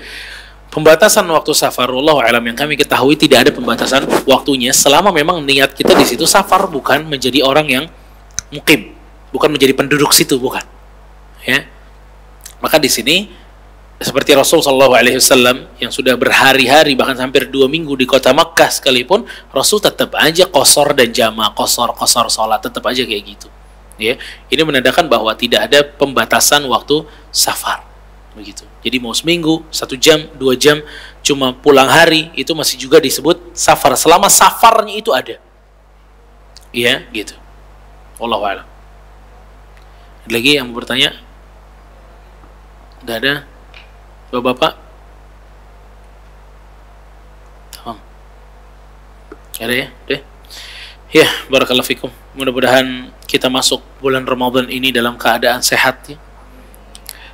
Pembatasan waktu safar, wallahu alam, yang kami ketahui tidak ada pembatasan waktunya selama memang niat kita di situ safar, bukan menjadi orang yang mukim, bukan menjadi penduduk situ, bukan. Ya. Maka di sini seperti Rasul sallallahu alaihi wasallam yang sudah berhari-hari bahkan hampir 2 minggu di kota Makkah sekalipun, Rasul tetap aja qasar dan jama, qasar salat, tetap aja kayak gitu. Ya. Ini menandakan bahwa tidak ada pembatasan waktu safar. Begitu. Jadi mau seminggu, 1 jam, 2 jam, cuma pulang hari itu masih juga disebut safar selama safarnya itu ada. Iya, gitu. Wallahu a'lam. Ada lagi yang mau bertanya? Tidak ada? Bapak-bapak? Tamam. Ada ya? Deh. Ya, barakallahu fikum. Mudah-mudahan kita masuk bulan Ramadan ini dalam keadaan sehat ya.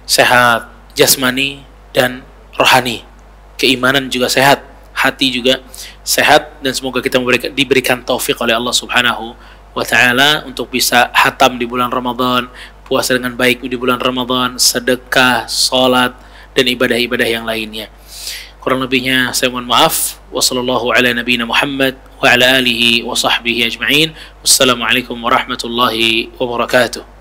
Sehat jasmani dan rohani. Keimanan juga sehat, hati juga sehat, dan semoga kita diberikan taufik oleh Allah Subhanahu wa taala untuk bisa hatam di bulan Ramadan, puasa dengan baik di bulan Ramadan, sedekah, salat dan ibadah-ibadah yang lainnya. Kurang lebihnya saya mohon maaf. Wassallallahu ala nabiyina Muhammad wa ala alihi wa sahbihi ajma'in. Wassalamualaikum warahmatullahi wabarakatuh.